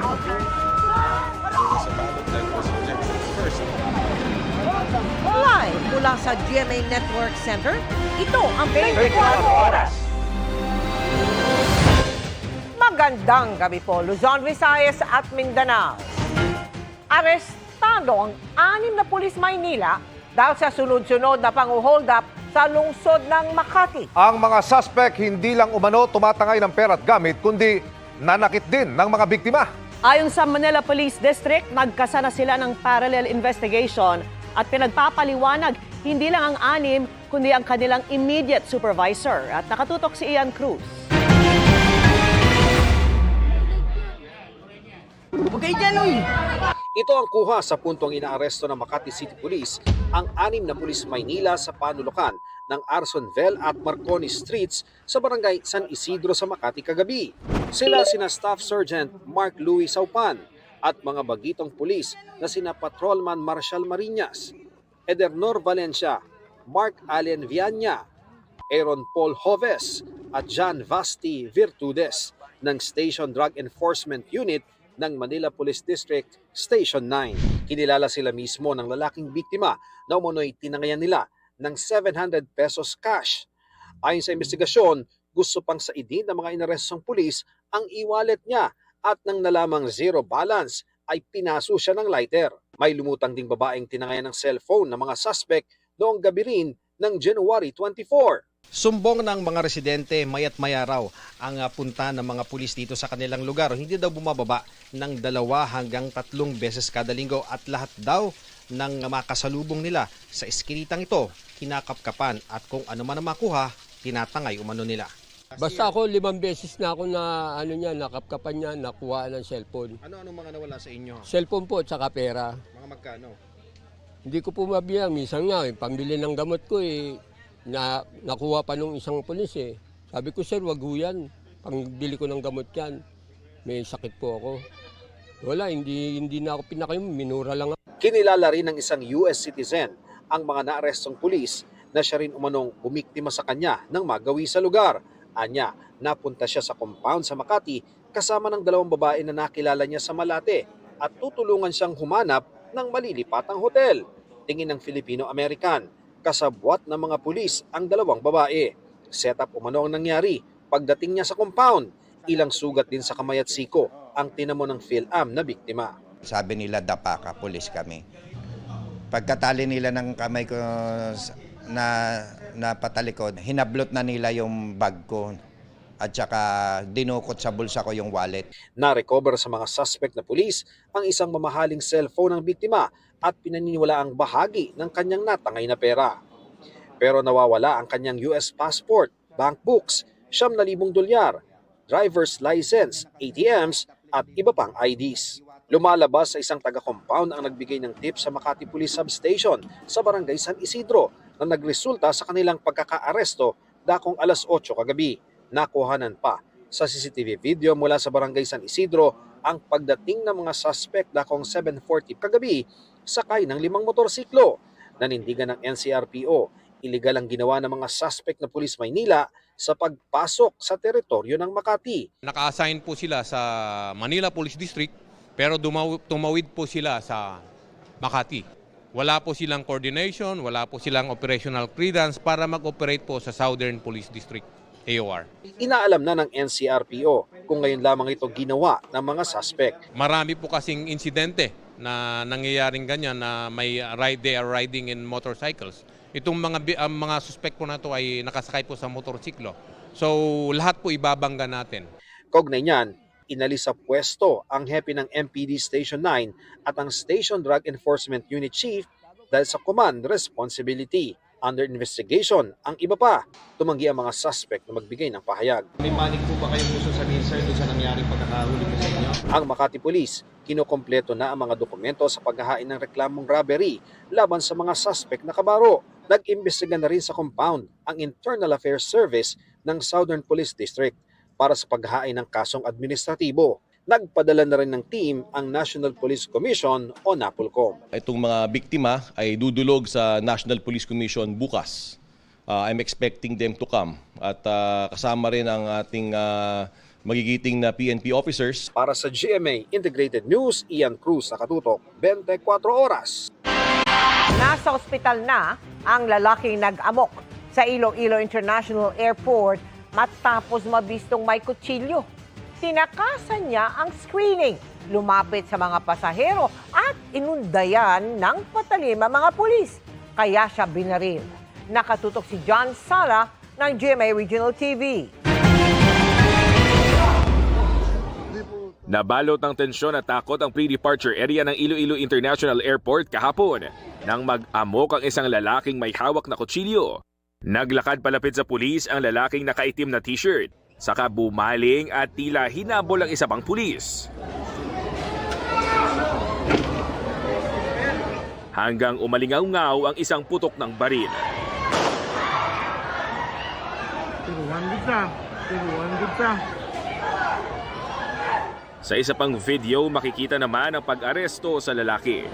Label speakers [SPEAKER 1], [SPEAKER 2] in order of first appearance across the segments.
[SPEAKER 1] Live mula sa GMA Network Center, ito ang 24 Oras. Magandang gabi po, Luzon, Visayas at Mindanao. Arestado ang 6 na pulis Maynila dahil sa sunod-sunod na pang-hold up sa lungsod ng Makati.
[SPEAKER 2] Ang mga suspect hindi lang umano tumatangay ng pera at gamit, kundi nanakit din ng mga biktima.
[SPEAKER 3] Ayon sa Manila Police District, nagkasana sila ng parallel investigation at pinagpapaliwanag hindi lang ang 6, kundi ang kanilang immediate supervisor. At nakatutok si Ian Cruz.
[SPEAKER 4] Ito ang kuha sa puntong inaaresto ng Makati City Police ang 6 na pulis Maynila sa panulukan ng Arsonvel at Marconi Streets sa barangay San Isidro sa Makati kagabi. Sila sina Staff Sergeant Mark Louis Saupan at mga bagitong pulis na sina Patrolman Marshal Marinas, Edernor Valencia, Mark Allen Viana, Aaron Paul Hoves at John Vasti Virtudes ng Station Drug Enforcement Unit ng Manila Police District Station 9. Kinilala sila mismo ng lalaking biktima na umano'y tinangayan nila ng 700 pesos cash. Ayon sa investigasyon, gusto pang saidin ng mga inarestong pulis ang e-wallet niya at nang nalamang zero balance ay pinaso siya ng lighter. May lumutang ding babaeng tinangayan ng cellphone ng mga suspect noong gabi rin ng January 24. Sumbong ng mga residente mayat maya raw ang punta ng mga pulis dito sa kanilang lugar. Hindi daw bumababa ng 2 hanggang 3 beses kada linggo at lahat daw ng makasalubong nila sa eskinitang ito, kinakapkapan at kung ano man ang makuha, tinatangay umano nila.
[SPEAKER 5] Basta ako 5 beses na ako na nakapkapan niya, nakuha ng cellphone.
[SPEAKER 4] Ano-ano mga nawala sa inyo?
[SPEAKER 5] Cellphone po at saka pera.
[SPEAKER 4] Mga magkano?
[SPEAKER 5] Hindi ko po mabiyang. Minsan nga, pambili ng gamot ko nakuha pa nung isang pulis Sabi ko, sir, wag ho yan. Pangbili ko ng gamot yan. May sakit po ako. Wala, hindi na ako pinakaim. Minura lang ako.
[SPEAKER 4] Kinilala rin ng isang US citizen ang mga naarestong pulis na siya rin umanong bumiktima sa kanya ng magawi sa lugar. Anya, napunta siya sa compound sa Makati kasama ng 2 babae na nakilala niya sa Malate at tutulungan siyang humanap ng malilipatang hotel. Tingin ng Filipino-American, kasabwat ng mga pulis ang 2 babae. Setup umano ang nangyari. Pagdating niya sa compound, ilang sugat din sa kamay at siko ang tinamo ng PhilAm na biktima.
[SPEAKER 6] Sabi nila dapa ka, pulis kami. Pagkatali nila ng kamay ko na patalikod, hinablot na nila yung bag ko at saka dinukot sa bulsa ko yung wallet.
[SPEAKER 4] Na-recover sa mga suspect na pulis ang isang mamahaling cellphone ng biktima at pinaniniwalaang bahagi ng kanyang natangay na pera. Pero nawawala ang kanyang US passport, bank books, $9,000, driver's license, ATMs at iba pang IDs. Lumalabas sa isang taga-compound ang nagbigay ng tip sa Makati Police Substation sa barangay San Isidro na nagresulta sa kanilang pagkakaaresto dakong alas 8 kagabi. Nakuhanan pa sa CCTV video mula sa barangay San Isidro ang pagdating ng mga suspect dakong 7:40 kagabi sakay ng 5 motorsiklo. Nanindigan ng NCRPO, iligal ang ginawa ng mga suspect na pulis Maynila sa pagpasok sa teritoryo ng Makati.
[SPEAKER 7] Naka-assign po sila sa Manila Police District pero tumawid po sila sa Makati. Wala po silang coordination, wala po silang operational clearance para mag-operate po sa Southern Police District, AOR.
[SPEAKER 4] Inaalam na ng NCRPO kung ngayon lamang ito ginawa ng mga suspect.
[SPEAKER 7] Marami po kasing insidente na nangyayaring ganyan na they are riding in motorcycles. Itong mga suspect po na ito ay nakasakay po sa motorsiklo. So lahat po ibabangga natin.
[SPEAKER 4] Kaugnay niyan, inalis sa pwesto ang hepe ng MPD Station 9 at ang Station Drug Enforcement Unit Chief dahil sa command responsibility. Under investigation, ang iba pa, tumanggi ang mga suspect na magbigay ng pahayag.
[SPEAKER 8] May panig po ba kayong gusto sabihin, sir, doon sa nangyaring pagkakahuli po sa inyo?
[SPEAKER 4] Ang Makati Police, kinukompleto na ang mga dokumento sa paghahain ng reklamong robbery laban sa mga suspect na kabaro. Nag-imbestiga na rin sa compound ang Internal Affairs Service ng Southern Police District para sa paghahain ng kasong administratibo. Nagpadala na rin ng team ang National Police Commission o NAPOLCOM.
[SPEAKER 9] Itong mga biktima ay dudulog sa National Police Commission bukas. I'm expecting them to come at kasama rin ang ating magigiting na PNP officers.
[SPEAKER 4] Para sa GMA Integrated News, Ian Cruz, nakatutok 24 oras.
[SPEAKER 1] Nasa ospital na ang lalaking nag-amok sa Iloilo International Airport matapos mabistong may kutsilyo. Tinakasan niya ang screening, lumapit sa mga pasahero at inundayan ng patalim ang mga pulis. Kaya siya binaril. Nakatutok si John Sala ng GMA Regional TV.
[SPEAKER 10] Nabalot ng tensyon at takot ang pre-departure area ng Iloilo International Airport kahapon nang mag-amok ang isang lalaking may hawak na kutsilyo. Naglakad palapit sa pulis ang lalaking nakaitim na t-shirt, saka bumaling at tila hinabol ang isa pang pulis. Hanggang umalingaw-ngaw ang isang putok ng baril. Sa isa pang video, makikita naman ang pag-aresto sa lalaki.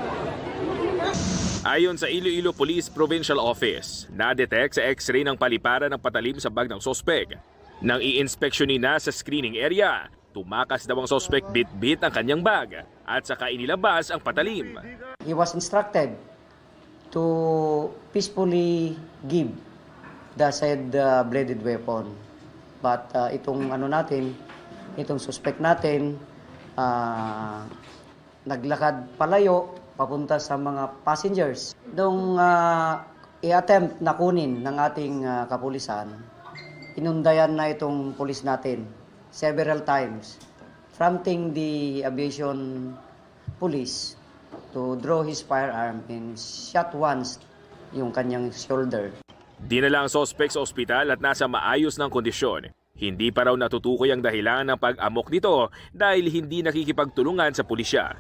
[SPEAKER 10] Ayon sa Iloilo Police Provincial Office, na-detect sa x-ray ng paliparan ng patalim sa bag ng sospek. Nang i-inspeksyonin na sa screening area, tumakas daw ang sospek bit-bit ang kanyang bag at saka inilabas ang patalim.
[SPEAKER 11] He was instructed to peacefully give the said bladed weapon. But itong suspect natin, naglakad palayo papunta sa mga passengers. Nung i-attempt na kunin ng ating kapulisan, inundayan na itong pulis natin several times, prompting the aviation police to draw his firearm and shot once yung kanyang shoulder.
[SPEAKER 10] Dinala ang sospek sa ospital at nasa maayos ng kondisyon. Hindi pa raw natutukoy ang dahilan ng pag-amok nito dahil hindi nakikipagtulungan sa pulisya.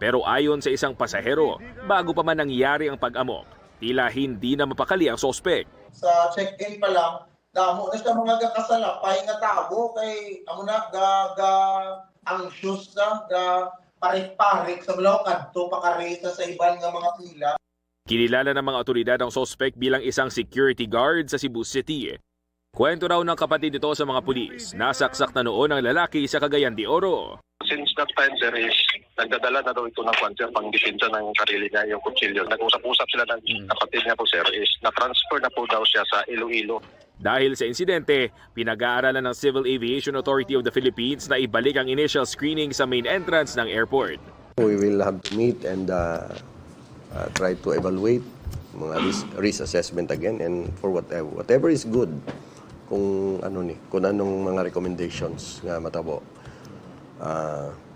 [SPEAKER 10] Pero ayon sa isang pasahero, bago pa man nangyari ang pag-amok, tila hindi na mapakali ang sospek.
[SPEAKER 12] Sa check-in pa lang, damo na sa mga gakasalapay nga tao kay amo na anxious na parik-parik sa mga kadto pakaresa sa iban nga mga pila.
[SPEAKER 10] Kinilala ng mga otoridad ang sospek bilang isang security guard sa Cebu City. Kwento raw ng kapatid nito sa mga pulis, nasaksak na noon ang lalaki sa Cagayan de Oro.
[SPEAKER 13] Since that time, sir, is nagdadala na daw ito ng kwanser pang depensa ng sarili niya, yung kutsilyo. Nag-usap-usap sila ng kapatid niya po, sir, is na-transfer na po daw siya sa Iloilo.
[SPEAKER 10] Dahil sa insidente, pinag-aaralan ng Civil Aviation Authority of the Philippines na ibalik ang initial screening sa main entrance ng airport.
[SPEAKER 14] We will have to meet and try to evaluate mga risk assessment again and for whatever is good kung anong mga recommendations nga matabo.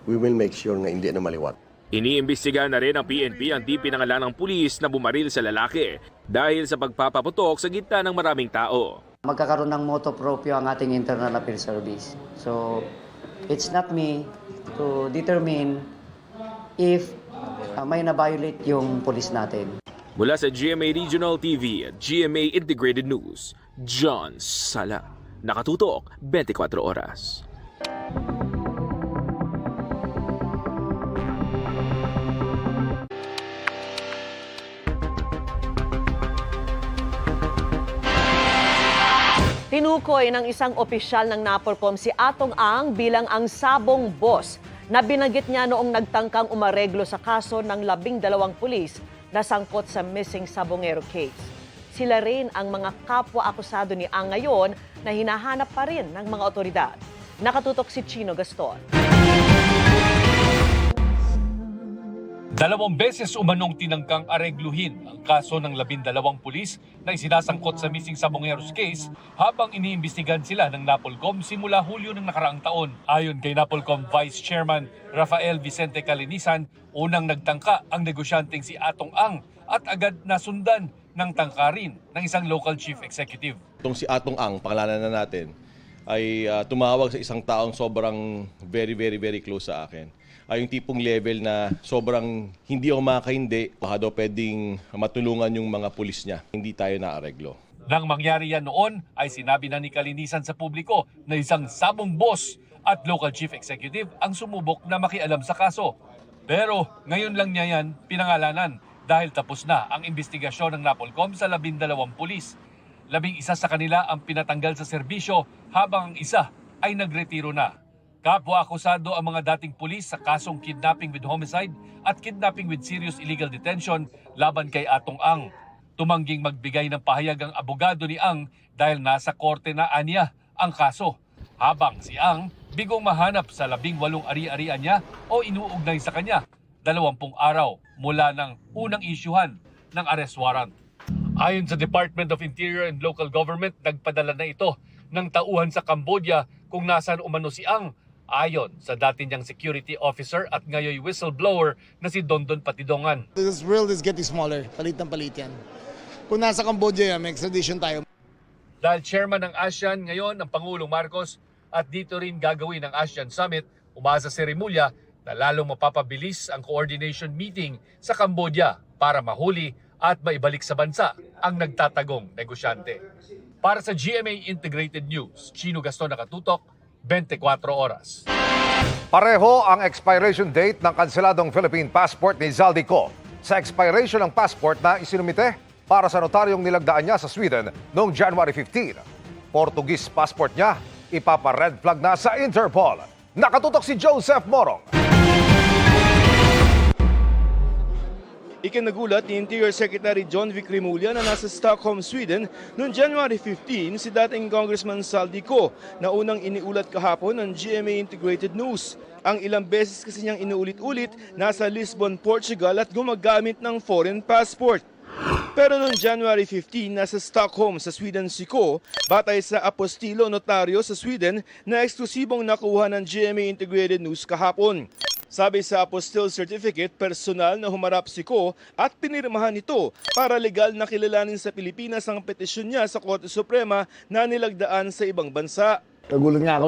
[SPEAKER 14] We will make sure na hindi na maliwat.
[SPEAKER 10] Iniimbestigahan na rin ng PNP ang di pinangalanang pulis na bumaril sa lalaki dahil sa pagpapaputok sa gitna ng maraming tao.
[SPEAKER 11] Magkakaroon ng moto proprio ang ating Internal Affairs Service. So, it's not me to determine if may na-violate yung police natin.
[SPEAKER 10] Mula sa GMA Regional TV at GMA Integrated News, John Sala. Nakatutok 24 oras.
[SPEAKER 3] Tinukoy ng isang opisyal ng NAPOLCOM si Atong Ang bilang ang sabong boss na binanggit niya noong nagtangkang umareglo sa kaso ng 12 pulis na sangkot sa missing Sabongero case. Sila rin ang mga kapwa-akusado ni Ang ngayon na hinahanap pa rin ng mga otoridad. Nakatutok si Chino Gaston.
[SPEAKER 15] 2 beses umanong tinangkang aregluhin ang kaso ng 12 pulis na isinasangkot sa missing Sabongeros case habang iniimbestigan sila ng NAPOLCOM simula Hulyo ng nakaraang taon. Ayon kay NAPOLCOM Vice Chairman Rafael Vicente Calinisan, unang nagtangka ang negosyanteng si Atong Ang at agad nasundan ng tangkarin ng isang local chief executive.
[SPEAKER 9] Itong si Atong Ang, pangalanan na natin, ay tumawag sa isang taong sobrang very close sa akin. Ay yung tipong level na sobrang hindi ako makakahindi, baka daw pwedeng matulungan yung mga pulis niya. Hindi tayo naareglo.
[SPEAKER 15] Nang mangyari yan noon, ay sinabi na ni Calinisan sa publiko na isang sabong boss at local chief executive ang sumubok na makialam sa kaso. Pero ngayon lang niya yan pinangalanan dahil tapos na ang investigasyon ng NAPOLCOM sa 12 pulis. 11 sa kanila ang pinatanggal sa serbisyo habang ang isa ay nagretiro na. Kapwa akusado ang mga dating pulis sa kasong kidnapping with homicide at kidnapping with serious illegal detention laban kay Atong Ang. Tumangging magbigay ng pahayag ang abogado ni Ang dahil nasa korte na anya ang kaso. Habang si Ang bigong mahanap sa 18 ari-arian niya o inuugnay sa kanya 20 araw mula ng unang isyuhan ng arrest warrant. Ayon sa Department of Interior and Local Government, nagpadala na ito ng tauhan sa Cambodia kung nasaan umano si Ang, ayon sa dati niyang security officer at ngayon whistleblower na si Dondon Patidongan.
[SPEAKER 16] This world is getting smaller. Palit ng palit yan. Kung nasa Cambodia yan, may extradition tayo.
[SPEAKER 15] Dahil chairman ng ASEAN ngayon ang Pangulong Marcos at dito rin gagawin ang ASEAN Summit, umasa si Remulla na lalong mapapabilis ang coordination meeting sa Cambodia para mahuli at maibalik sa bansa ang nagtatagong negosyante. Para sa GMA Integrated News, Chino Gaston nakatutok, 24 oras.
[SPEAKER 2] Pareho ang expiration date ng kanseladong Philippine passport ni Zaldico sa expiration ng passport na isinumite para sa notaryong nilagdaan niya sa Sweden noong January 15. Portuguese passport niya, ipapa-red flag na sa Interpol. Nakatutok si Joseph Morong.
[SPEAKER 17] Ikinagulat ni Interior Secretary John Vic Remulla na nasa Stockholm, Sweden noong January 15 si dating Congressman Zaldico na unang iniulat kahapon ng GMA Integrated News. Ang ilang beses kasi niyang inuulit-ulit nasa Lisbon, Portugal at gumagamit ng foreign passport. Pero noong January 15, nasa Stockholm sa Sweden si Ko, batay sa apostilo notaryo sa Sweden na eksklusibong nakuha ng GMA Integrated News kahapon. Sabi sa apostille certificate, personal na humarap si Ko at pinirmahan nito para legal na kilalanin sa Pilipinas ang petisyon niya sa Korte Suprema na nilagdaan sa ibang bansa.
[SPEAKER 16] Nagulat nga ako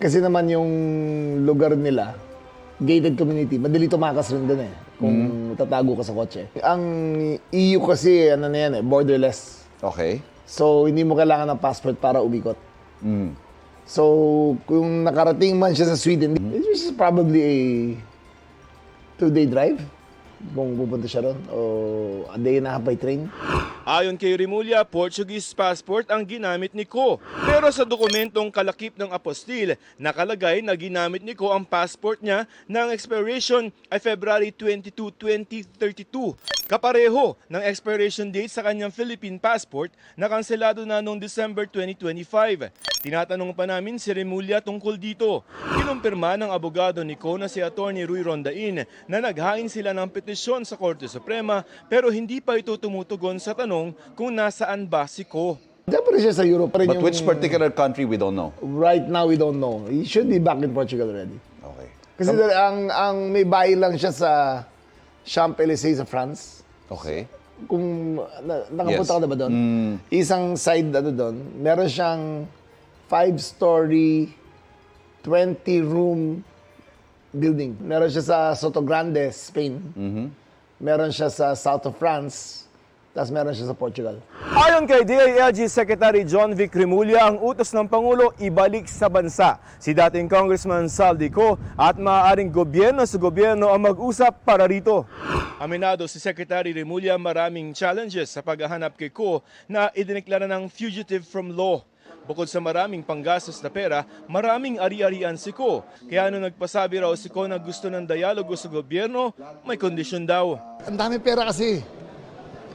[SPEAKER 16] kasi naman yung lugar nila, gated community, madali tumakas rin doon kung tatago ka sa kotse. Ang EU kasi, borderless.
[SPEAKER 18] Okay.
[SPEAKER 16] So, hindi mo kailangan ng passport para umikot. So, kung nakarating man siya sa Sweden, this is probably a 2-day drive kung pupunta siya ron o a day and a half by train.
[SPEAKER 17] Ayon kay Remulla, Portuguese passport ang ginamit ni Ko. Pero sa dokumentong kalakip ng apostil, nakalagay na ginamit ni Ko ang passport niya ng expiration ay February 22, 2032. Kapareho ng expiration date sa kanyang Philippine passport na kanselado na noong December 2025. Tinatanong pa namin si Remulla tungkol dito. Kinumpirma ng abogado ni Ko na si Attorney Rui Rondain na naghain sila ng petisyon sa Korte Suprema pero hindi pa ito tumutugon sa tanong kung nasaan ba si Ko.
[SPEAKER 16] Diyan pa rin siya sa Europe.
[SPEAKER 18] But which particular country we don't know?
[SPEAKER 16] Right now, we don't know. He should be back in Portugal already.
[SPEAKER 18] Okay.
[SPEAKER 16] Kasi ang may bahay lang siya sa Champs-Élysées sa France.
[SPEAKER 18] Okay.
[SPEAKER 16] Kung nakapunta ka na ba doon? Isang side doon, meron siyang 5-story, 20-room building. Meron siya sa Sotogrande, Spain. Meron siya sa south of France. Tapos meron siya sa Portugal.
[SPEAKER 17] Ayon kay DILG Secretary John Vic Remulla, ang utos ng Pangulo ibalik sa bansa si dating Congressman Zaldico at maaaring gobyerno sa gobyerno ang mag-usap para rito. Aminado si Secretary Remulla maraming challenges sa paghahanap kay Ko na idineklara ng fugitive from law. Bukod sa maraming panggastos na pera, maraming ari-arian si Ko. Kaya nung nagpasabi raw si Ko na gusto ng dialogo sa gobyerno, may kondisyon daw.
[SPEAKER 16] Ang dami pera kasi.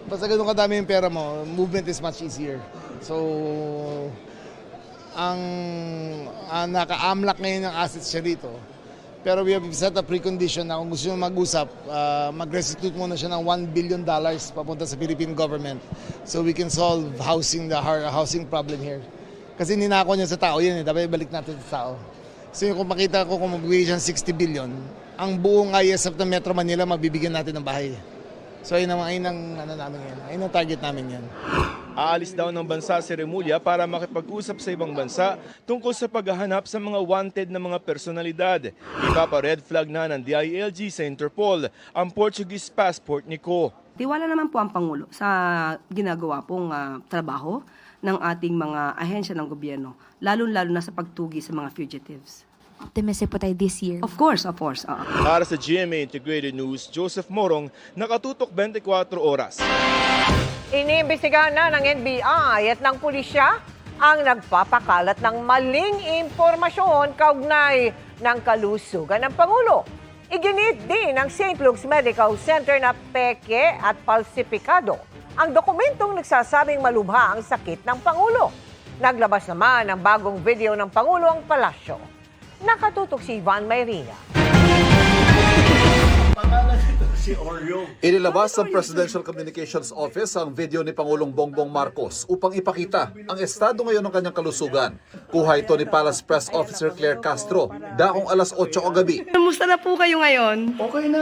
[SPEAKER 16] Basta ganun kadami yung pera mo, movement is much easier. So, ang naka-amlak ngayon ng assets siya dito. Pero we have set a precondition na kung gusto nyo mag-usap, mag-restitute muna siya ng $1 billion papunta sa Philippine government so we can solve housing problem here. Kasi ninako niya sa tao yan dapat ibalik natin sa tao. So kung makita ko kung magbigay siya ng 60 billion, ang buong ISF ng Metro Manila mabibigyan natin ng bahay. So ayun ang target namin yan.
[SPEAKER 17] Aalis daw ng bansa si Remulla para makipag-usap sa ibang bansa tungkol sa paghahanap sa mga wanted na mga personalidad. Ipapa-red flag na ng DILG sa Interpol ang Portuguese passport ni Ko.
[SPEAKER 19] Tiwala naman po ang Pangulo sa ginagawa pong trabaho ng ating mga ahensya ng gobyerno, lalo-lalo na sa pagtugi sa mga fugitives.
[SPEAKER 20] Optimistic po tayo this year.
[SPEAKER 19] Of course.
[SPEAKER 17] Para sa GMA Integrated News, Joseph Morong, nakatutok 24 oras.
[SPEAKER 1] Iniimbestigahan na ng NBI at ng pulisya ang nagpapakalat ng maling impormasyon kaugnay ng kalusugan ng Pangulo. Iginit din ng St. Luke's Medical Center na peke at falsipikado ang dokumentong nagsasabing malubha ang sakit ng Pangulo. Naglabas naman ng bagong video ng Pangulo ang palasyo. Nakatutok si Ivan Mayrina.
[SPEAKER 18] Inilabas ng Presidential Communications Office ang video ni Pangulong Bongbong Marcos upang ipakita ang estado ngayon ng kanyang kalusugan. Kuha ito ni Palace Press Officer Claire Castro, daong alas 8 kagabi.
[SPEAKER 19] Kamusta na po kayo ngayon?
[SPEAKER 21] Okay na.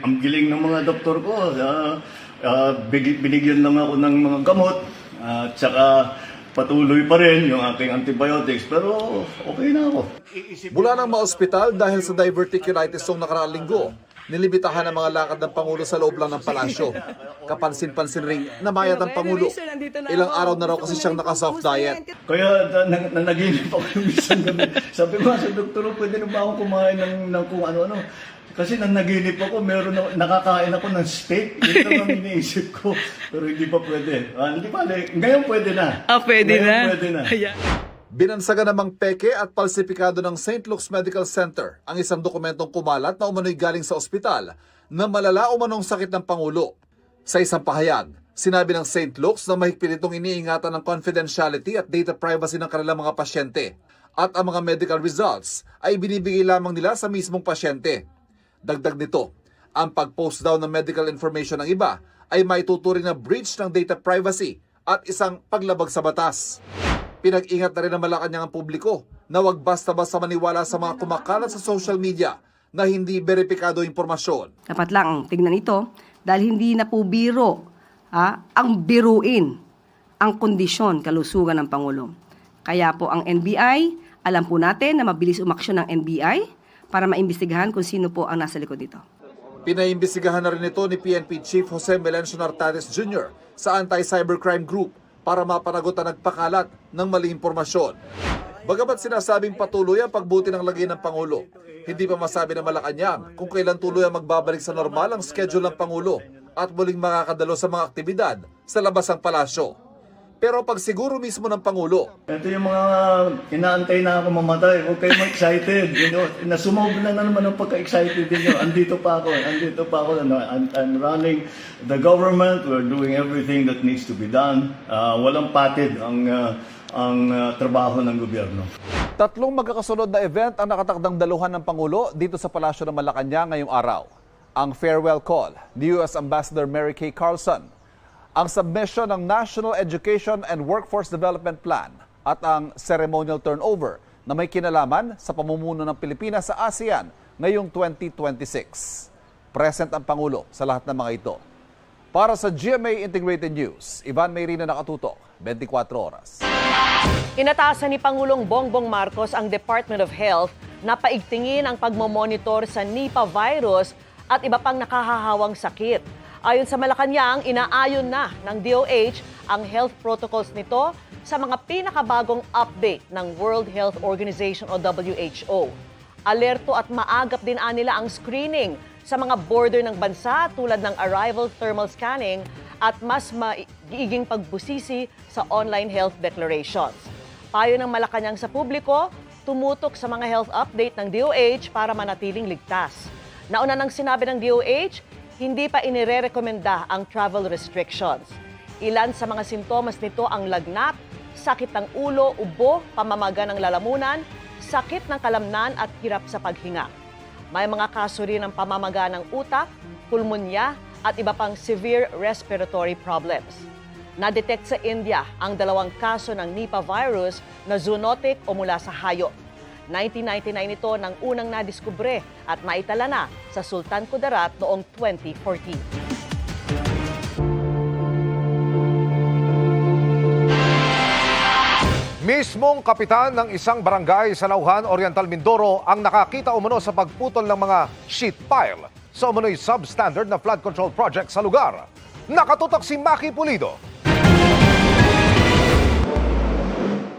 [SPEAKER 21] Ang giling ng mga doktor ko. Binigyan lang ako ng mga gamot. At saka patuloy pa rin yung aking antibiotics. Pero okay na ako.
[SPEAKER 18] Mula nang maospital dahil sa diverticulitis noong nakaraang linggo, nilibitahan ang mga lakad ng Pangulo sa loob lang ng palasyo. Kapansin-pansin ring namayat ang Pangulo. Ilang araw na raw kasi siyang naka-soft diet.
[SPEAKER 21] Kaya nanaginip ako yung isang gabi. Sabi ko sa doktor, pwede na ba akong kumain ng kung ano-ano? Kasi nanaginip ako, nakakain ako ng steak. Ito ang iniisip ko. Pero hindi pa pwede. Hindi pa, ngayon pwede na.
[SPEAKER 19] Pwede
[SPEAKER 21] ngayon
[SPEAKER 19] na.
[SPEAKER 21] Pwede na.
[SPEAKER 18] Binansagan namang peke at palsipikado ng St. Luke's Medical Center ang isang dokumentong kumalat na umano'y galing sa ospital na malala umanong sakit ng Pangulo. Sa isang pahayag, sinabi ng St. Luke's na mahigpit itong iniingatan ng confidentiality at data privacy ng kanilang mga pasyente at ang mga medical results ay binibigay lamang nila sa mismong pasyente. Dagdag nito, ang pag-post daw ng medical information ng iba ay maituturing na breach ng data privacy at isang paglabag sa batas. Pinag-ingat na rin ng Malacanang ang publiko na huwag basta-basta maniwala sa mga kumakalat sa social media na hindi beripikado impormasyon.
[SPEAKER 19] Dapat lang tignan ito dahil hindi na po biro ang biruin ang kondisyon kalusugan ng Pangulo. Kaya po ang NBI, alam po natin na mabilis umaksyon ng NBI para maimbestigahan kung sino po ang nasa likod dito.
[SPEAKER 18] Pinaimbestigahan na rin ito ni PNP Chief Jose Melencio Nartates Jr. sa Anti-Cybercrime Group para mapanagot ang nagpakalat ng maling impormasyon. Bagamat sinasabing patuloy ang pagbuti ng lagay ng Pangulo, hindi pa masabi ng Malacanang kung kailan tuloy ang magbabalik sa normal ang schedule ng Pangulo at muling makakadalo sa mga aktibidad sa labas ng palasyo. Pero pag siguro mismo ng Pangulo,
[SPEAKER 21] Ito yung mga inaantay na ako mamatay. Huwag kayo excited. Nasumog na naman ang pagka-excited ninyo. Andito pa ako. I'm running the government. We're doing everything that needs to be done. Walang patid ang trabaho ng gobyerno.
[SPEAKER 18] tatlong magkakasunod na event ang nakatakdang daluhan ng Pangulo dito sa Palasyo ng Malacanang ngayong araw. Ang farewell call ni U.S. Ambassador Mary Kay Carlson, ang submission ng National Education and Workforce Development Plan at ang ceremonial turnover na may kinalaman sa pamumuno ng Pilipinas sa ASEAN ngayong 2026. Present ang Pangulo sa lahat ng mga ito. Para sa GMA Integrated News, Ivan Mayrina nakatutok, 24 oras.
[SPEAKER 3] Inatasan ni Pangulong Bongbong Marcos ang Department of Health na paigtingin ang pagmomonitor sa Nipah virus at iba pang nakahahawang sakit. Ayon sa Malacanang, inaayon na ng DOH ang health protocols nito sa mga pinakabagong update ng World Health Organization o WHO. Alerto at maagap din nila ang screening sa mga border ng bansa tulad ng arrival thermal scanning at mas maiging pagbusisi sa online health declarations. Payo ng Malacanang sa publiko, tumutok sa mga health update ng DOH para manatiling ligtas. Nauna nang sinabi ng DOH, hindi pa inirerekomenda ang travel restrictions. Ilan sa mga sintomas nito ang lagnat, sakit ng ulo, ubo, pamamaga ng lalamunan, sakit ng kalamnan at hirap sa paghinga. May mga kaso rin ng pamamaga ng utak, pulmonya at iba pang severe respiratory problems. Na-detect sa India ang 2 kaso ng Nipah virus na zoonotic o mula sa hayop. 1999 ito nang unang nadiskubre at naitala na sa Sultan Kudarat noong 2014.
[SPEAKER 2] Mismong kapitan ng isang barangay sa Nauhan, Oriental Mindoro ang nakakita umano sa pagputol ng mga sheet pile sa umano'y substandard na flood control project sa lugar. Nakatutok si Maki Pulido.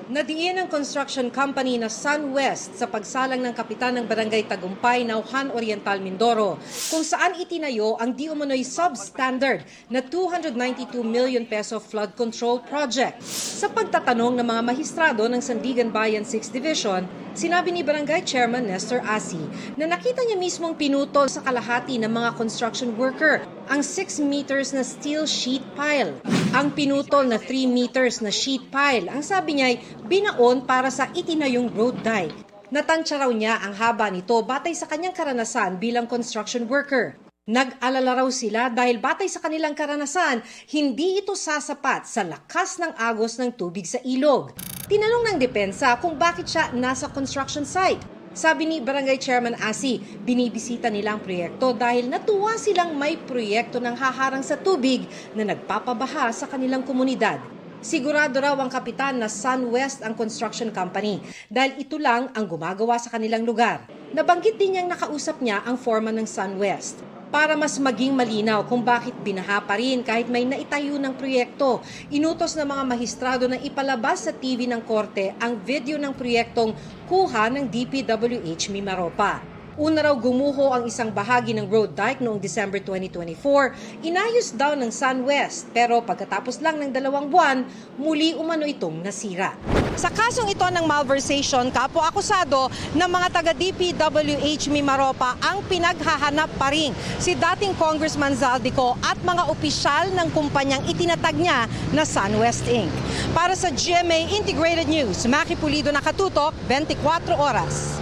[SPEAKER 5] Nadiin ng construction company na SunWest sa pagsalang ng kapitan ng Barangay Tagumpay, Nauhan Oriental, Mindoro, kung saan itinayo ang di umano'y substandard na 292 million peso flood control project. Sa pagtatanong ng mga mahistrado ng Sandigan Bayan 6th Division, sinabi ni Barangay Chairman Nestor Asi na nakita niya mismong pinutol sa kalahati ng mga construction worker ang 6 meters na steel sheet pile. Ang pinutol na 3 meters na sheet pile, ang sabi niya ay binaon para sa itinayong road dike. Natansya raw niya ang haba nito batay sa kanyang karanasan bilang construction worker. Nag-alala raw sila dahil batay sa kanilang karanasan, hindi ito sasapat sa lakas ng agos ng tubig sa ilog. Tinanong ng depensa kung bakit siya nasa construction site. Sabi ni Barangay Chairman Asi, binibisita nila ang proyekto dahil natuwa silang may proyekto ng haharang sa tubig na nagpapabaha sa kanilang komunidad. Sigurado raw ang kapitan na SunWest ang construction company dahil ito lang ang gumagawa sa kanilang lugar. Nabanggit din niyang nakausap niya ang foreman ng SunWest. Para mas maging malinaw kung bakit binaha pa rin kahit may naitayo ng proyekto, inutos ng mga mahistrado na ipalabas sa TV ng korte ang video ng proyektong kuha ng DPWH Mimaropa. Una raw gumuho ang isang bahagi ng road dike noong December 2024, inayos daw ng SunWest pero pagkatapos lang ng 2 buwan, muli umano itong nasira. Sa kasong ito ng malversation, kapwa-akusado ng mga taga-DPWH Mimaropa ang pinaghahanap pa rin si dating Congressman Zaldico at mga opisyal ng kumpanyang itinatag niya na SunWest Inc. Para sa GMA Integrated News, Maki Pulido, nakatutok, 24 oras.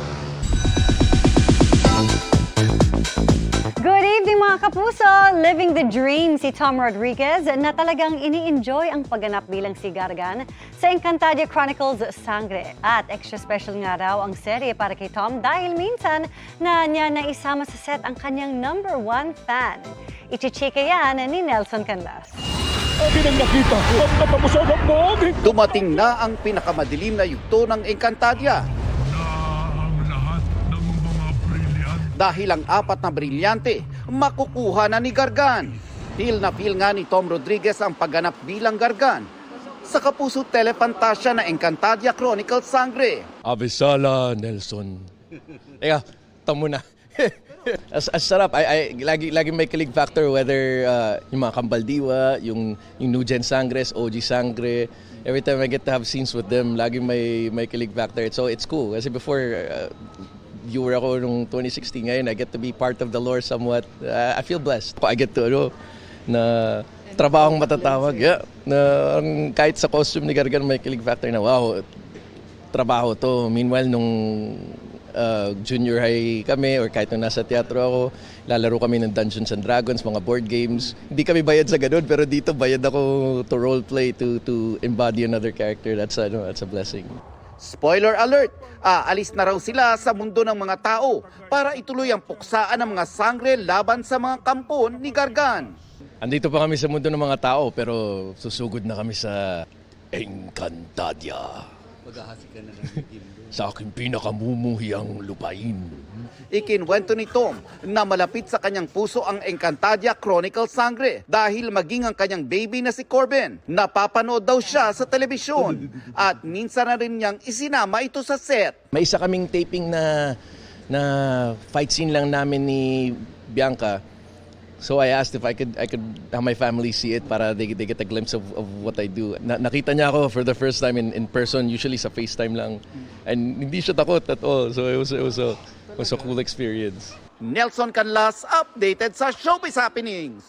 [SPEAKER 22] Good evening mga kapuso! Living the dream si Tom Rodriguez na talagang ini-enjoy ang pagganap bilang si Gargan sa Encantadia Chronicles Sangre. At extra special nga raw ang serye para kay Tom dahil minsan na niya naisama sa set ang kanyang #1 fan. Ichichika yan ni Nelson Canlas.
[SPEAKER 23] Dumating na ang pinakamadilim na yugto ng Encantadia. Dahil ang 4 na brilyante, makukuha na ni Gargan. Feel na feel nga ni Tom Rodriguez ang pagganap bilang Gargan sa kapuso telepantasya na Encantadia Chronicles Sangre.
[SPEAKER 9] Avisala, Nelson. Teka, tamo na. As sarap. Lagi may kilig factor whether yung mga Kambaldiwa, yung New Gen Sangres, OG Sangre. Every time I get to have scenes with them, lagi may kilig factor. So it's cool. Kasi before, viewer ako nung 2016, ngayon I get to be part of the lore somewhat. I feel blessed. I get to na trabahong matatawag. Yeah, na kahit sa costume ni Gargan may kilig factor na wow, trabaho to. Meanwhile nung junior high kami or kahit nung nasa teatro ako, lalaro kami ng Dungeons and Dragons, mga board games. Hindi kami bayad sa ganun pero dito bayad ako to role play to embody another character. That's a blessing.
[SPEAKER 23] Spoiler alert! Aalis na raw sila sa mundo ng mga tao para ituloy ang puksaan ng mga sangre laban sa mga kampon ni Gargan.
[SPEAKER 9] Andito pa kami sa mundo ng mga tao pero susugod na kami sa Encantadia. Maghahasi ka na ng sa aking pinakamumuhiang lupain.
[SPEAKER 23] Ikinwento ni Tom na malapit sa kanyang puso ang Encantadia Chronicles Sangre dahil maging ang kanyang baby na si Corbin. Napapanood daw siya sa telebisyon at minsan na rin niyang isinama ito sa set.
[SPEAKER 9] May isa kaming taping na fight scene lang namin ni Bianca. So I asked if I could have my family see it para they get a glimpse of what I do. Nakita niya ako for the first time in person, usually sa FaceTime lang. And hindi siya takot at all. So it was a cool experience.
[SPEAKER 23] Nelson Canlas, updated sa Showbiz Happenings.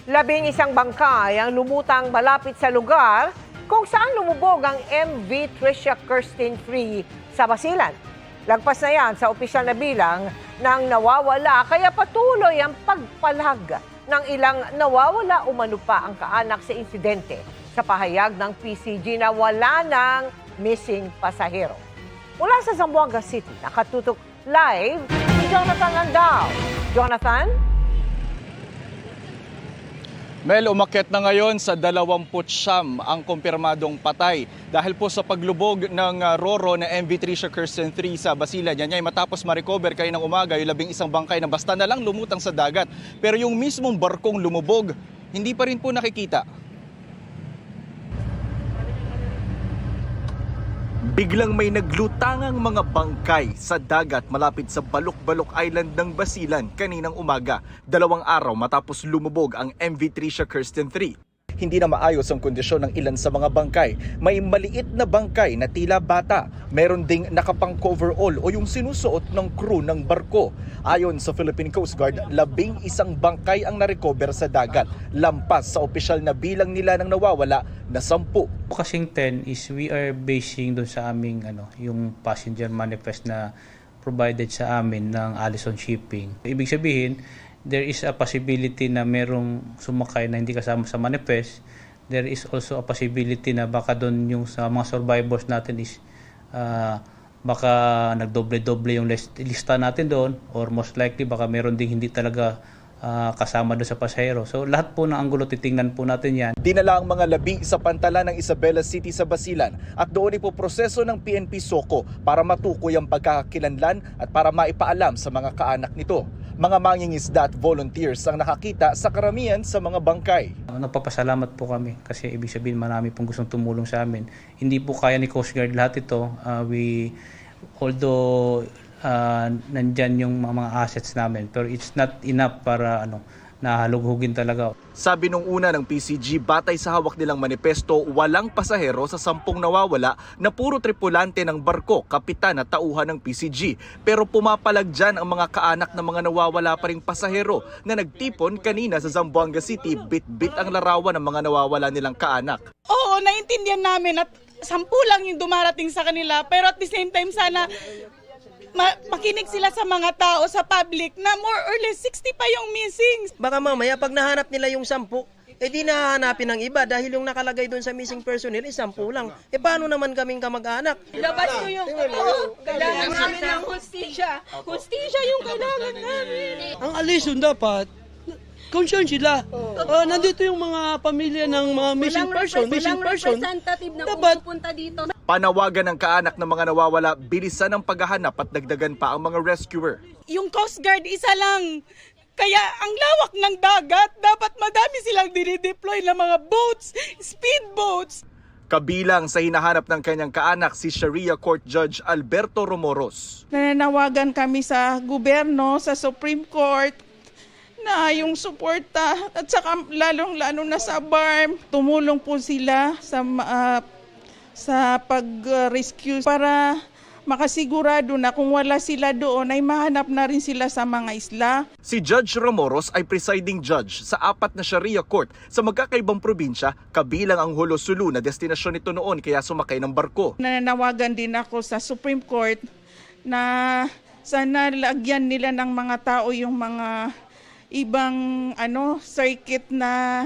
[SPEAKER 1] 11 bangkay ang lumutang malapit sa lugar kung saan lumubog ang MV Tricia Kirsten Free sa Basilan. Lagpas na yan sa opisyal na bilang ng nawawala kaya patuloy ang pagpalag ng ilang nawawala umano pa ang kaanak sa insidente sa pahayag ng PCG na wala ng missing pasahero. Mula sa Zamboanga City, nakatutok live si Jonathan Landao. Jonathan?
[SPEAKER 24] Mel, umakyat na ngayon sa 29 ang kumpirmadong patay dahil po sa paglubog ng Roro na MV Tricia Kirsten 3 sa Basilan. Yan ay matapos ma-recover kayo ng umaga yung 11 bangkay na basta na lang lumutang sa dagat. Pero yung mismong barkong lumubog, hindi pa rin po nakikita. Biglang may naglutangang mga bangkay sa dagat malapit sa Balok-Balok Island ng Basilan kaninang umaga, 2 araw matapos lumubog ang MV Tricia Kirsten 3. Hindi na maayos ang kondisyon ng ilan sa mga bangkay. May maliit na bangkay na tila bata. Meron ding nakapang coverall o yung sinusuot ng crew ng barko. Ayon sa Philippine Coast Guard, 11 bangkay ang narecover sa dagat. Lampas sa opisyal na bilang nila ng nawawala na 10.
[SPEAKER 4] Kasing 10 is we are basing doon sa aming yung passenger manifest na provided sa amin ng Allison Shipping. Ibig sabihin, there is a possibility na merong sumakay na hindi kasama sa manifest. There is also a possibility na baka doon yung sa mga survivors natin is baka nagdoble-doble yung lista natin doon, or most likely baka meron ding hindi talaga kasama doon sa pasahero. So lahat po ng anggulo titingnan po natin yan.
[SPEAKER 24] Dinala ang mga labi sa pantala ng Isabela City sa Basilan at doon ipoproseso ng PNP SOCO para matukoy ang pagkakakilanlan at para maipaalam sa mga kaanak nito. Mga mangingisda at volunteers ang nakakita sa karamihan sa mga bangkay.
[SPEAKER 4] Nagpapasalamat po kami kasi ibig sabihin marami pong gustong tumulong sa amin. Hindi po kaya ni Coast Guard lahat ito. Although nandyan yung mga assets namin, pero it's not enough para nahalughugin talaga.
[SPEAKER 24] Sabi nung una ng PCG, batay sa hawak nilang manifesto, walang pasahero sa 10 nawawala na puro tripulante ng barko, kapitan at tauhan ng PCG. Pero pumapalag dyan ang mga kaanak ng mga nawawala pa ring pasahero na nagtipon kanina sa Zamboanga City, bit-bit ang larawan ng mga nawawala nilang kaanak.
[SPEAKER 6] Oo, naintindihan namin at 10 lang yung dumarating sa kanila, pero at the same time sana makinig sila sa mga tao, sa public, na more or less 60 pa yung missing.
[SPEAKER 7] Baka mamaya pag nahanap nila yung 10, di nahanapin ng iba dahil yung nakalagay doon sa missing personnel 10 lang. Paano naman kaming kamag-anak?
[SPEAKER 6] Ilabas nyo yung kailangan namin ng hustisya. Hustisya yung kailangan namin.
[SPEAKER 8] Ang Allison dapat, concern sila. Nandito yung mga pamilya ng mga missing person.
[SPEAKER 6] Representative na
[SPEAKER 8] dapat
[SPEAKER 6] pupunta dito.
[SPEAKER 24] Panawagan ng kaanak ng mga nawawala, bilisan ang paghahanap at dagdagan pa ang mga rescuer.
[SPEAKER 6] Yung Coast Guard isa lang. Kaya ang lawak ng dagat, dapat madami silang dinideploy ng mga boats, speedboats.
[SPEAKER 24] Kabilang sa hinahanap ng kanyang kaanak si Sharia Court Judge Alberto Romoros.
[SPEAKER 6] Nananawagan kami sa gobyerno, sa Supreme Court, na yung suporta at saka lalong-lalo na sa BARM, tumulong po sila sa pag-rescue para makasigurado na kung wala sila doon ay mahanap na rin sila sa mga isla.
[SPEAKER 24] Si Judge Romoros ay presiding judge sa 4 na Sharia court sa magkakaibang probinsya, kabilang ang Hulo-Sulu na destinasyon nito noon kaya sumakay ng barko.
[SPEAKER 6] Nananawagan din ako sa Supreme Court na sana lagyan nila ng mga tao yung mga ibang circuit na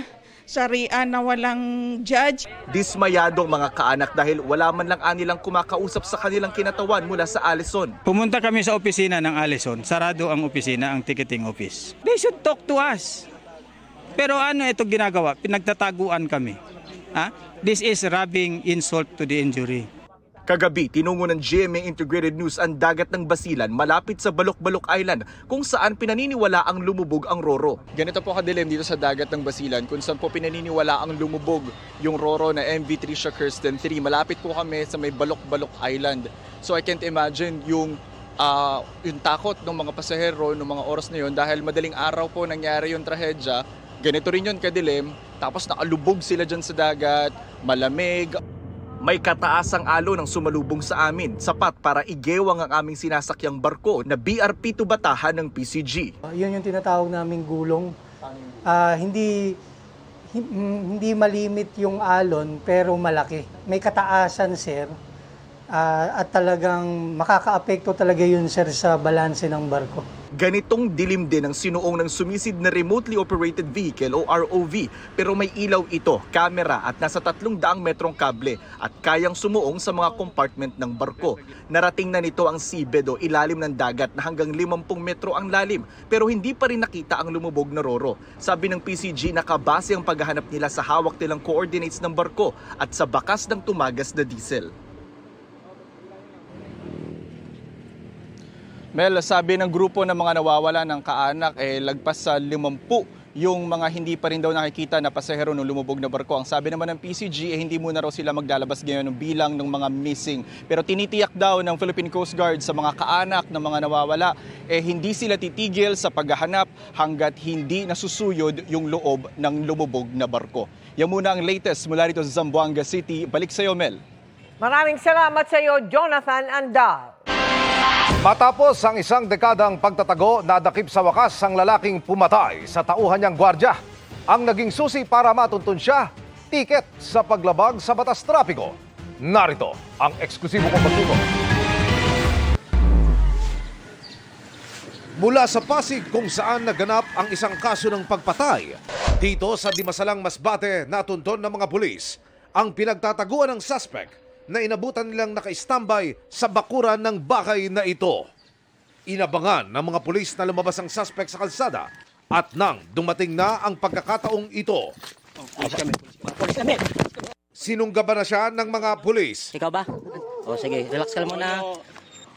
[SPEAKER 6] Sharia na walang judge.
[SPEAKER 24] Dismayado ang mga kaanak dahil wala man lang anilang kumakausap sa kanilang kinatawan mula sa Allison.
[SPEAKER 25] Pumunta kami sa opisina ng Allison. Sarado ang opisina, ang ticketing office. They should talk to us. Pero ito ginagawa? Pinagtataguan kami. This is rubbing insult to the injury.
[SPEAKER 24] Kagabi, tinungo ng GMA Integrated News ang dagat ng Basilan malapit sa Balok-Balok Island kung saan pinaniniwala ang lumubog ang Roro. Ganito po kadilim dito sa dagat ng Basilan kung saan po pinaniniwala ang lumubog yung Roro na MV Tricia Kirsten 3. Malapit po kami sa may Balok-Balok Island. So I can't imagine yung takot ng mga pasahero ng mga oras na yun dahil madaling araw po nangyari yung trahedya. Ganito rin yun kadilim, tapos nakalubog sila dyan sa dagat, malamig. May kataasang alo ng sumalubong sa amin, sapat para igewang ang aming sinasakyang barko na BRP Batahan ng PCG.
[SPEAKER 26] Yun yung tinatawag naming gulong. Hindi malimit yung alon pero malaki. May kataasan, sir, at talagang makakaapekto talaga yun, sir, sa balanse ng barko.
[SPEAKER 24] Ganitong dilim din ang sinuong ng sumisid na remotely operated vehicle o ROV, pero may ilaw ito, kamera at nasa 300 metrong kable at kayang sumuong sa mga compartment ng barko. Narating na nito ang seabed o ilalim ng dagat na hanggang 50 metro ang lalim, pero hindi pa rin nakita ang lumubog na Roro. Sabi ng PCG, nakabase ang paghahanap nila sa hawak nilang coordinates ng barko at sa bakas ng tumagas na diesel. Mel, sabi ng grupo ng mga nawawala ng kaanak lagpas sa 50 yung mga hindi pa rin daw nakikita na pasahero ng lumubog na barko. Ang sabi naman ng PCG, hindi muna raw sila maglalabas ngayon ng bilang ng mga missing. Pero tinitiyak daw ng Philippine Coast Guard sa mga kaanak ng mga nawawala, hindi sila titigil sa paghahanap hanggat hindi nasusuyod yung loob ng lumubog na barko. Yan muna ang latest mula rito sa Zamboanga City. Balik sa iyo, Mel.
[SPEAKER 1] Maraming salamat sa iyo, Jonathan Andal.
[SPEAKER 2] Matapos ang isang dekadang pagtatago, nadakip sa wakas ang lalaking pumatay sa tauhan niyang gwardya. Ang naging susi para matuntun siya, tiket sa paglabag sa batas trapiko. Narito ang eksklusibo kong pagtutok. Mula sa Pasig kung saan naganap ang isang kaso ng pagpatay, dito sa Dimasalang Masbate natuntun ng mga pulis ang pinagtataguan ng suspect na inabutan nilang naka-standby sa bakuran ng bahay na ito. Inabangan ng mga pulis na lumabas ang suspect sa kalsada at nang dumating na ang pagkakataong ito, sinunggaban na siya ng mga pulis.
[SPEAKER 10] Ikaw ba? O sige, relax ka lang muna.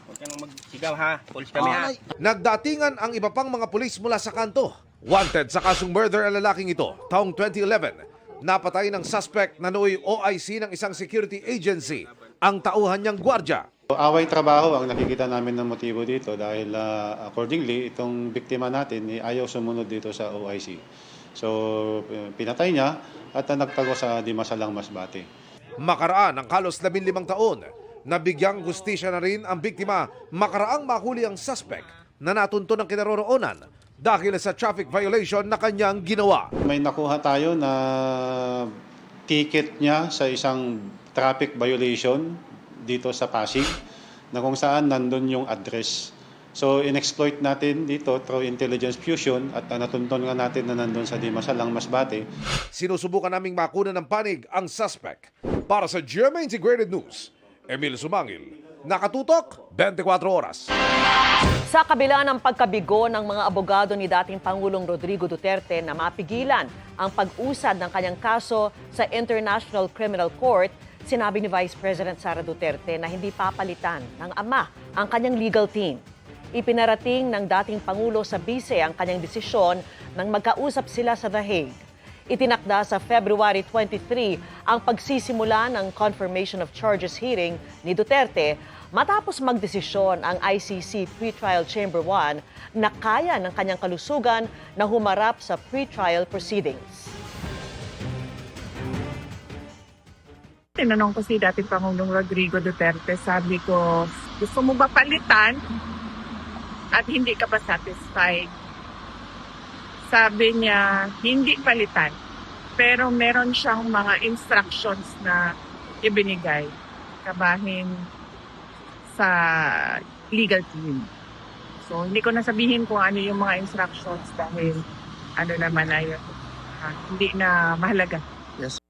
[SPEAKER 10] Huwag kang magsigaw ha. Pulis kami ha.
[SPEAKER 2] Nagdatingan ang iba pang mga pulis mula sa kanto. Wanted sa kasong murder ang lalaking ito taong 2011. Napatay ng suspect na nooy OIC ng isang security agency ang tauhan niyang gwardya.
[SPEAKER 11] Away trabaho ang nakikita namin ng motibo dito dahil accordingly itong biktima natin ayaw sumunod dito sa OIC. So pinatay niya at nagtago sa Dimasalang Masbate.
[SPEAKER 2] Makaraan ang halos 15 taon, nabigyang hustisya na rin ang biktima makaraang mahuli ang suspect na natunto ng kinaroroonan dahil sa traffic violation na kanyang ginawa.
[SPEAKER 11] May nakuha tayo na ticket niya sa isang traffic violation dito sa Pasig na kung saan nandun yung address. So in-exploit natin dito through intelligence fusion at natunton nga natin na nandun sa Dimasalang Masbate.
[SPEAKER 2] Sinusubukan naming makuna ng panig ang suspect. Para sa GMA Integrated News, Emil Sumangil, nakatutok 24 oras.
[SPEAKER 3] Sa kabila ng pagkabigo ng mga abogado ni dating Pangulong Rodrigo Duterte na mapigilan ang pag-usad ng kanyang kaso sa International Criminal Court, sinabi ni Vice President Sara Duterte na hindi papalitan ng ama ang kanyang legal team. Ipinarating ng dating Pangulo sa bise ang kanyang desisyon nang magkausap sila sa The Hague. Itinakda sa February 23 ang pagsisimula ng confirmation of charges hearing ni Duterte matapos magdesisyon ang ICC Pretrial Chamber 1 na kaya ng kanyang kalusugan na humarap sa pretrial proceedings.
[SPEAKER 12] Tinanong ko si dating Pangulong Rodrigo Duterte, sabi ko, gusto mo ba palitan at hindi ka ba satisfied? Sabi niya, hindi palitan. Pero meron siyang mga instructions na ibinigay kabahin sa legal team. So, hindi ko nasabihin kung ano yung mga instructions dahil ano naman na yun, hindi na mahalaga.
[SPEAKER 11] Yes.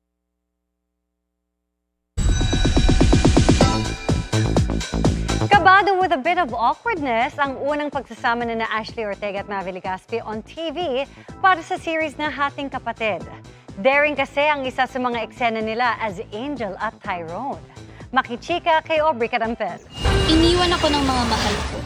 [SPEAKER 22] Kabado with a bit of awkwardness ang unang pagsasama na Ashley Ortega at Mavi Legaspi on TV para sa series na Hating Kapatid. Daring kasi ang isa sa mga eksena nila as Angel at Tyrone. Makichika kay Aubrey Carampel.
[SPEAKER 13] Iniwan ako ng mga mahal ko.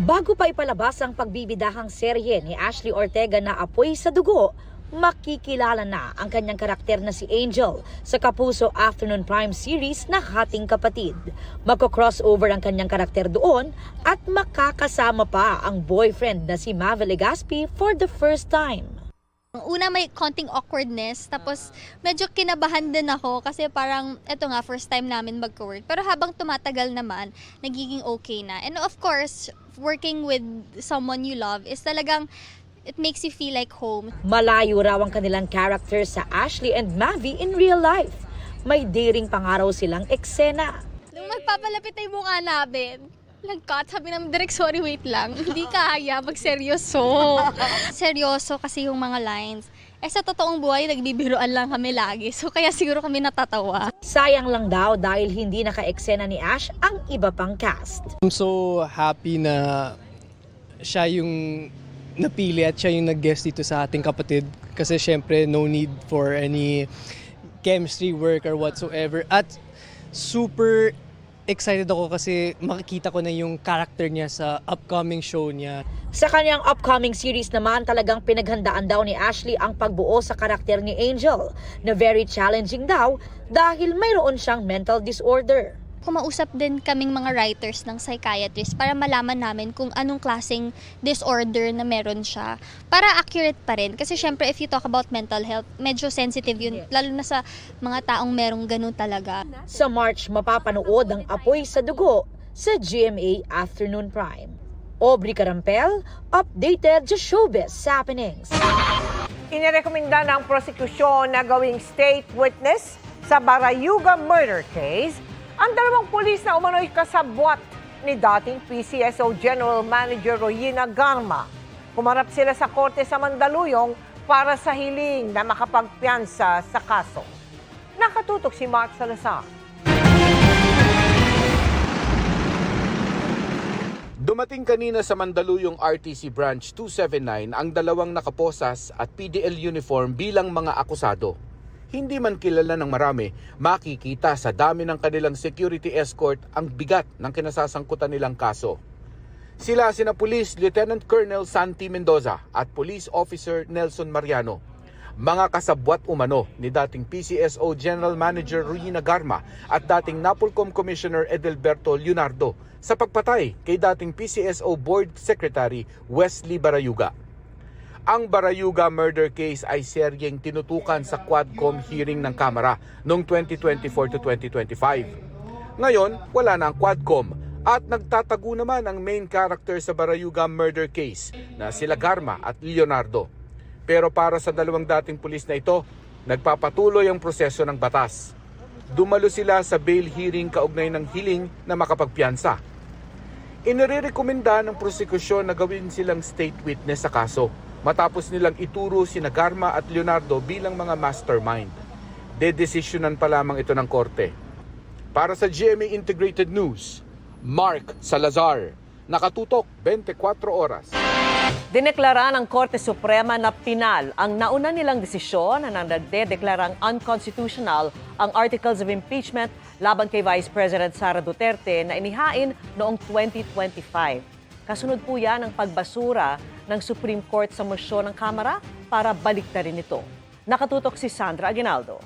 [SPEAKER 14] Bago pa ipalabas ang pagbibidahang serye ni Ashley Ortega na Apoy sa Dugo, makikilala na ang kanyang karakter na si Angel sa Kapuso Afternoon Prime series na Hating Kapatid. Magko-crossover ang kanyang karakter doon at makakasama pa ang boyfriend na si Mavi Legaspi for the first time.
[SPEAKER 13] Una may konting awkwardness, tapos medyo kinabahan din ako kasi parang eto nga first time namin magko-work. Pero habang tumatagal naman, nagiging okay na. And of course, working with someone you love is talagang it makes you feel like home.
[SPEAKER 14] Malayo raw ang kanilang character sa Ashley and Mavi in real life. May daring pangaraw silang eksena.
[SPEAKER 13] Nung magpapalapit ay mukha namin, nag-cut, sabi namin, direct, sorry, wait lang. Hindi kaya, mag-seryoso. Seryoso kasi yung mga lines. Sa totoong buhay, nagbibiruan lang kami lagi. So kaya siguro kami natatawa.
[SPEAKER 14] Sayang lang daw dahil hindi naka-eksena ni Ash ang iba pang cast.
[SPEAKER 15] I'm so happy na siya yung napili at siya yung nag-guest dito sa Hating Kapatid. Kasi syempre, no need for any chemistry work or whatsoever. At super excited ako kasi makikita ko na yung character niya sa upcoming show niya.
[SPEAKER 14] Sa kanyang upcoming series naman, talagang pinaghandaan daw ni Ashley ang pagbuo sa karakter ni Angel na very challenging daw dahil mayroon siyang mental disorder.
[SPEAKER 13] Kumausap din kaming mga writers ng psychiatrist para malaman namin kung anong klaseng disorder na meron siya. Para accurate pa rin. Kasi syempre if you talk about mental health, medyo sensitive yun. Lalo na sa mga taong merong ganun talaga.
[SPEAKER 14] Sa March, mapapanood ang Apoy sa Dugo sa GMA Afternoon Prime. Aubrey Carampel, updated sa Showbiz Happenings.
[SPEAKER 1] Inirekomenda ng prosekusyon na gawing state witness sa Barayuga murder case ang dalawang pulis na umano'y kasabwat ni dating PCSO General Manager Royina Garma. Kumarap sila sa korte sa Mandaluyong para sa hiling na makapagpiyansa sa kaso. Nakatutok si Mark Salazar.
[SPEAKER 16] Dumating kanina sa Mandaluyong RTC Branch 279 ang dalawang nakaposas at PDL uniform bilang mga akusado. Hindi man kilala ng marami, makikita sa dami ng kanilang security escort ang bigat ng kinasasangkutan nilang kaso. Sila sina Police Lieutenant Colonel Santi Mendoza at Police Officer Nelson Mariano. Mga kasabwat umano ni dating PCSO General Manager Royina Garma at dating NAPOLCOM Commissioner Edelberto Leonardo sa pagpatay kay dating PCSO Board Secretary Wesley Barayuga. Ang Barayuga murder case ay seryeng tinutukan sa Quadcom hearing ng Kamara noong 2024 to 2025. Ngayon, wala na ang Quadcom at nagtatago naman ang main character sa Barayuga murder case na sila Garma at Leonardo. Pero para sa dalawang dating pulis na ito, nagpapatuloy ang proseso ng batas. Dumalo sila sa bail hearing kaugnay ng hiling na makapagpiyansa. Inirekomenda ng prosekusyon na gawin silang state witness sa kaso matapos nilang ituro sina Garma at Leonardo bilang mga mastermind. Dedesisyonan pa lamang ito ng korte. Para sa GMA Integrated News, Mark Salazar, nakatutok 24 oras.
[SPEAKER 3] Dineklara ng Korte Suprema na pinal ang nauna nilang desisyon na nagdedeklarang unconstitutional ang Articles of Impeachment laban kay Vice President Sara Duterte na inihain noong 2025. Kasunod po yan ang pagbasura ng Supreme Court sa mosyon ng Kamara para baliktarin ito. Nakatutok si Sandra Aguinaldo.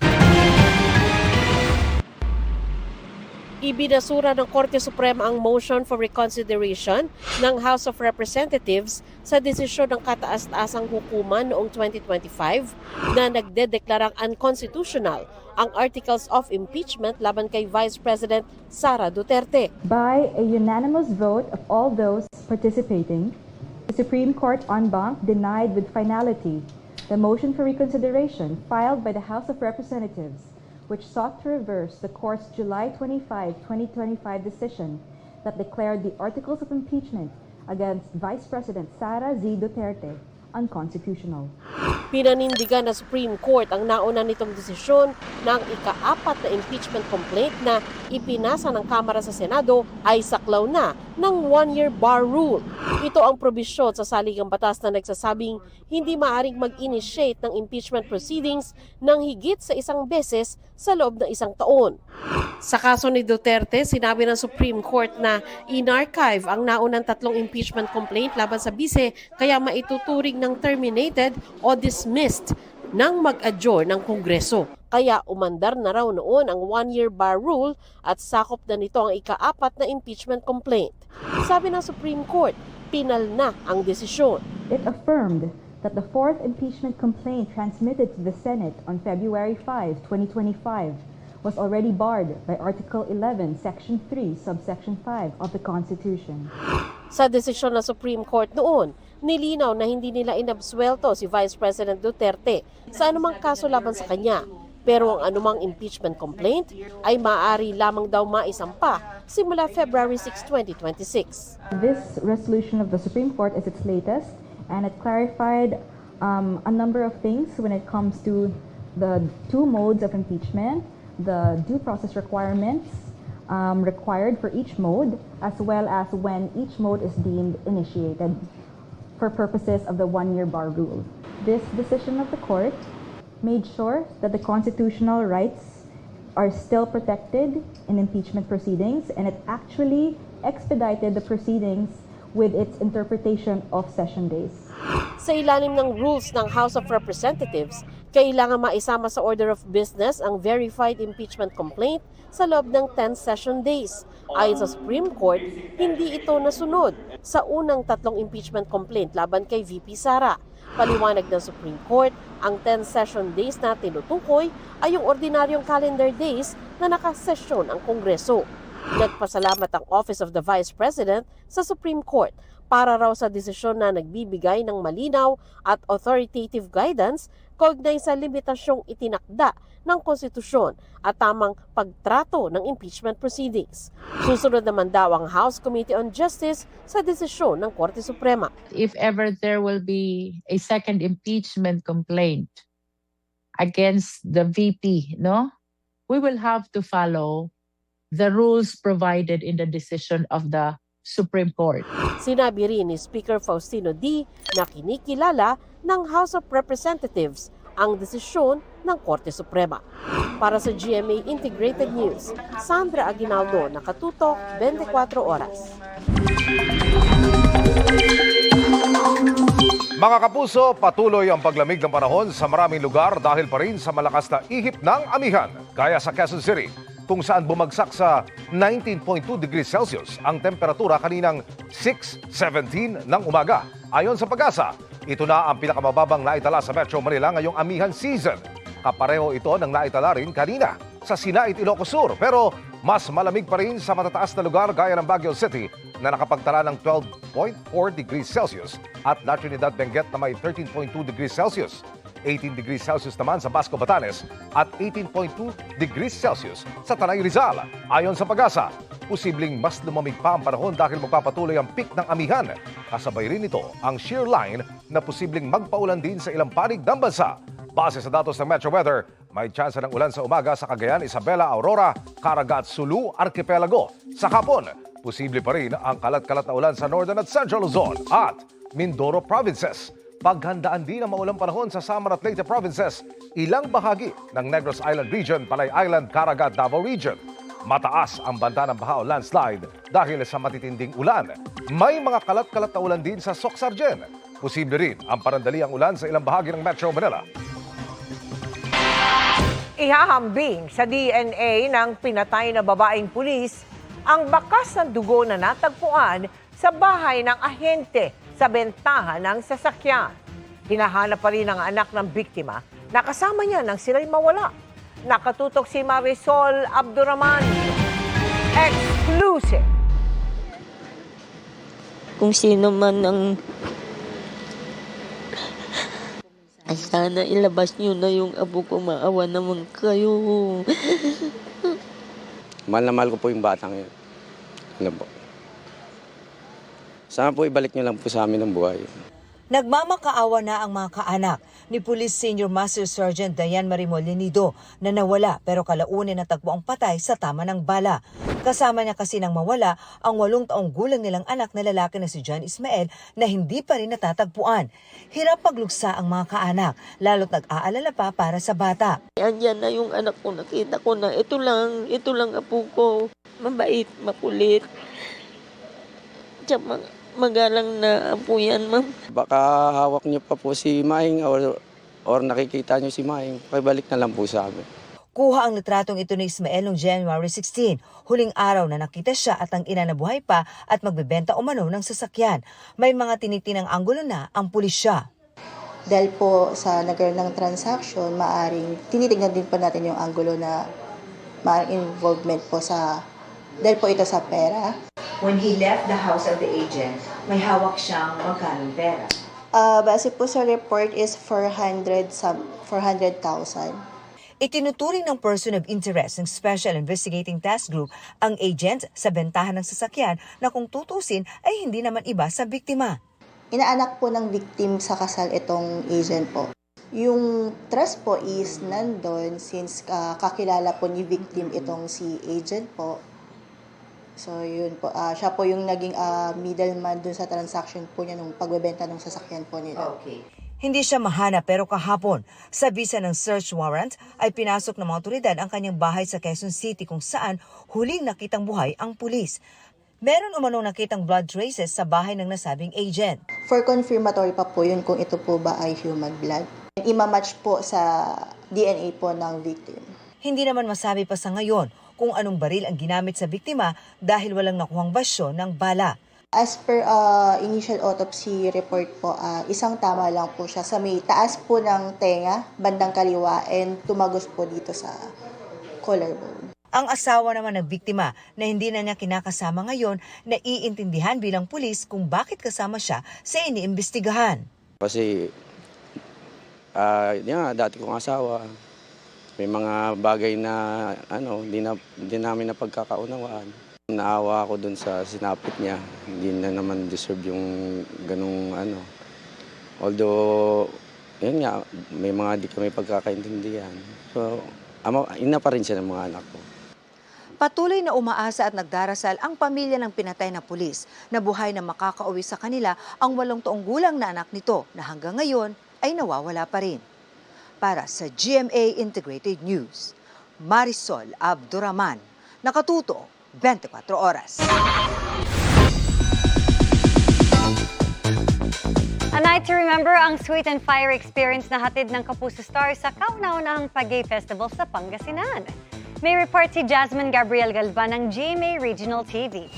[SPEAKER 17] Ibinasura ng Korte Suprema ang motion for reconsideration ng House of Representatives sa desisyon ng kataas-taasang hukuman noong 2025 na nagdedeklarang unconstitutional ang Articles of Impeachment laban kay Vice President Sara Duterte.
[SPEAKER 18] By a unanimous vote of all those participating, the Supreme Court en banc denied with finality the motion for reconsideration filed by the House of Representatives, which sought to reverse the Court's July 25, 2025 decision that declared the Articles of Impeachment against Vice President Sara Z. Duterte unconstitutional.
[SPEAKER 17] Pinanindigan ng Supreme Court ang nauna nitong desisyon na ang ika-4 na impeachment complaint na ipinasa ng Kamara sa Senado ay saklaw na ng one-year bar rule. Ito ang probisyon sa saligang batas na nagsasabing hindi maaring mag-initiate ng impeachment proceedings ng higit sa isang beses sa loob ng isang taon. Sa kaso ni Duterte, sinabi ng Supreme Court na in-archive ang naunang 3 impeachment complaint laban sa bise kaya maituturing ng terminated o dismissed nang mag-adjourn ng Kongreso. Kaya umandar na raw noon ang one-year bar rule at sakop na nito ang ika-4 na impeachment complaint. Sabi ng Supreme Court, pinal na ang desisyon.
[SPEAKER 18] It affirmed that the 4th impeachment complaint transmitted to the Senate on February 5, 2025 was already barred by Article 11, Section 3, Subsection 5 of the Constitution.
[SPEAKER 17] Sa desisyon ng Supreme Court noon, nilinaw na hindi nila inabsuelto si Vice President Duterte sa anumang kaso laban sa kanya. Pero ang anumang impeachment complaint ay maaari lamang daw maisampa simula February 6, 2026.
[SPEAKER 18] This resolution of the Supreme Court is its latest, and it clarified a number of things when it comes to the 2 modes of impeachment, the due process requirements required for each mode, as well as when each mode is deemed initiated for purposes of the one-year bar rule. This decision of the court made sure that the constitutional rights are still protected in impeachment proceedings, and it actually expedited the proceedings with its interpretation of session days.
[SPEAKER 17] Sa ilalim ng rules ng House of Representatives, kailangan maisama sa order of business ang verified impeachment complaint sa loob ng 10 session days. Ayon sa Supreme Court, hindi ito nasunod sa unang 3 impeachment complaint laban kay VP Sara. Paliwanag ng Supreme Court, ang 10 session days na tinutukoy ay yung ordinaryong calendar days na nakasesyon ang Kongreso. Nagpasalamat ang Office of the Vice President sa Supreme Court para raw sa desisyon na nagbibigay ng malinaw at authoritative guidance kaugnay sa limitasyong itinakda ng konstitusyon at tamang pagtrato ng impeachment proceedings. Susunod naman daw ang House Committee on Justice sa desisyon ng Korte Suprema.
[SPEAKER 5] If ever there will be a second impeachment complaint against the VP, we will have to follow the rules provided in the decision of the Supreme Court.
[SPEAKER 17] Sinabi rin ni Speaker Faustino D. na kinikilala ng House of Representatives ang desisyon ng Korte Suprema. Para sa GMA Integrated News, Sandra Aguinaldo, nakatutok 24 oras.
[SPEAKER 2] Mga kapuso, patuloy ang paglamig ng panahon sa maraming lugar dahil pa rin sa malakas na ihip ng amihan, gaya sa Quezon City, kung saan bumagsak sa 19.2 degrees Celsius ang temperatura kaninang 6:17 ng umaga. Ayon sa Pag-asa, ito na ang pinakamababang naitala sa Metro Manila ngayong amihan season. Kapareho ito ng naitala rin kanina sa Sinait, Ilocos Sur. Pero mas malamig pa rin sa matataas na lugar gaya ng Baguio City na nakapagtala ng 12.4 degrees Celsius at La Trinidad, Benguet na may 13.2 degrees Celsius. 18 degrees Celsius naman sa Basco, Batanes at 18.2 degrees Celsius sa Tanay, Rizal. Ayon sa Pag-asa, posibleng mas lumamig pa ang panahon dahil magpapatuloy ang peak ng amihan. Kasabay rin ito ang shear line na posibleng magpaulan din sa ilang panig ng bansa. Base sa datos ng Metro Weather, may tsansa ng ulan sa umaga sa Cagayan, Isabela, Aurora, Caraga at Sulu, Archipelago. Sa hapon, posible pa rin ang kalat-kalat na ulan sa Northern at Central Luzon at Mindoro Provinces. Paghandaan din ang maulang panahon sa Samar at Leyte Provinces, ilang bahagi ng Negros Island Region, Panay Island, Caraga at Davao Region. Mataas ang banta ng baha o landslide dahil sa matitinding ulan. May mga kalat-kalat na ulan din sa Soxargen. Posible rin ang parandaliang ulan sa ilang bahagi ng Metro Manila.
[SPEAKER 1] Ihahambing sa DNA ng pinatay na babaeng pulis ang bakas ng dugo na natagpuan sa bahay ng ahente sa bentahan ng sasakyan. Hinahanap pa rin ang anak ng biktima na kasama niya nang sila'y mawala. Nakatutok si Marisol Abduraman. Exclusive.
[SPEAKER 9] Kung sino man ang sana ilabas niyo na yung apo ko, maawa naman kayo.
[SPEAKER 10] Mahal na mahal ko po yung batang yun. Ano po? Sana po ibalik niyo lang po sa amin ang buhay.
[SPEAKER 14] Nagmamakaawa na ang mga kaanak ni Police Senior Master Sergeant Diane Marimol Lenido na nawala pero kalaunin natagpo ang patay sa tama ng bala. Kasama niya kasi nang mawala ang 8 taong gulang nilang anak na lalaki na si John Ismael na hindi pa rin natatagpuan. Hirap pagluksa ang mga kaanak, lalo't nag-aalala pa para sa bata.
[SPEAKER 9] Andyan na yung anak ko, nakita ko na ito lang apo ko. Mabait, makulit. Tsaka magalang na apo yan, ma'am.
[SPEAKER 10] Baka hawak niyo pa po si Maing or nakikita niyo si Maing. Pakibalik na lang po sa amin.
[SPEAKER 14] Kuha ang litratong ito ni Ismael noong January 16, huling araw na nakita siya at ang ina na buhay pa at magbebenta umano ng sasakyan. May mga tinitinang anggulo na ang pulisya.
[SPEAKER 19] Dahil po sa nagkaroon ng transaction, maaring tinitignan din po natin yung anggulo na maaring involvement po dahil po ito sa pera.
[SPEAKER 14] When he left the house of the agent, may hawak siyang magkanong pera.
[SPEAKER 19] Base po sa report is 400,000.
[SPEAKER 14] Itinuturing ng person of interest ng Special Investigating Task Group ang agent sa bentahan ng sasakyan na kung tutusin ay hindi naman iba sa biktima.
[SPEAKER 19] Inaanak po ng victim sa kasal itong agent po. Yung trust po is nandun since kakilala po ni victim itong si agent po. So yun po, siya po yung naging middleman dun sa transaction po niya nung pagbebenta ng sasakyan po nila.
[SPEAKER 14] Okay.
[SPEAKER 4] Hindi siya mahanap pero kahapon, sa bisa ng search warrant, ay pinasok ng mga otoridad ang kanyang bahay sa Quezon City kung saan huling nakitang buhay ang pulis. Meron umanong nakitang blood traces sa bahay ng nasabing agent.
[SPEAKER 19] For confirmatory pa po yun kung ito po ba ay human blood. Ima-match po sa DNA po ng victim.
[SPEAKER 4] Hindi naman masabi pa sa ngayon kung anong baril ang ginamit sa biktima dahil walang nakuhang basyo ng bala.
[SPEAKER 19] As per initial autopsy report po, isang tama lang po siya sa may taas po ng tenga, bandang kaliwa, and tumagos po dito sa collarbone.
[SPEAKER 4] Ang asawa naman ng biktima na hindi na niya kinakasama ngayon, naiintindihan bilang pulis kung bakit kasama siya sa iniimbestigahan.
[SPEAKER 10] Kasi dati kong asawa, may mga bagay na hindi namin napagkakaunawaan. Naawa ako dun sa sinapit niya. Hindi na naman deserve yung ganung Although, yun nga, may mga di kami pagkakaintindihan. So, ina pa rin siya ng mga anak ko.
[SPEAKER 4] Patuloy na umaasa at nagdarasal ang pamilya ng pinatay na pulis na buhay na makakauwi sa kanila ang 8 taong gulang na anak nito na hanggang ngayon ay nawawala pa rin. Para sa GMA Integrated News, Marisol Abduraman, nakatuto 24 oras.
[SPEAKER 22] A night to remember ang sweet and fire experience na hatid ng Kapuso Stars sa kauna-unahang Pag-gay Festival sa Pangasinan. May report si Jasmine Gabriel Galvan ng GMA Regional TV.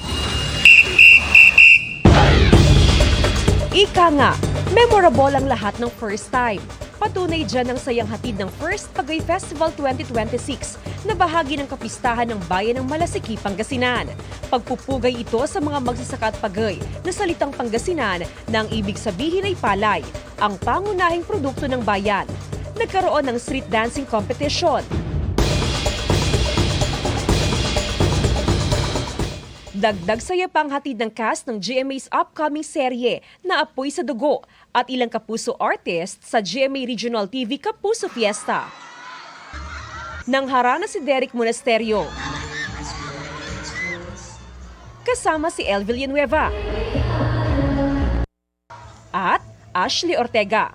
[SPEAKER 7] Ika nga, memorable ang lahat ng first time. Patunay dyan ang sayang hatid ng First Pag-gay Festival 2026 na bahagi ng kapistahan ng bayan ng Malasiki, Pangasinan. Pagpupugay ito sa mga magsasaka at pagay na salitang Pangasinan na ang ibig sabihin ay palay, ang pangunahing produkto ng bayan. Nagkaroon ng street dancing competition. Dagdag saya pang hatid ng cast ng GMA's upcoming serye na Apoy sa Dugo at ilang Kapuso artists sa GMA Regional TV Kapuso Fiesta. Nang harana si Derek Monasterio, kasama si El Villanueva at Ashley Ortega.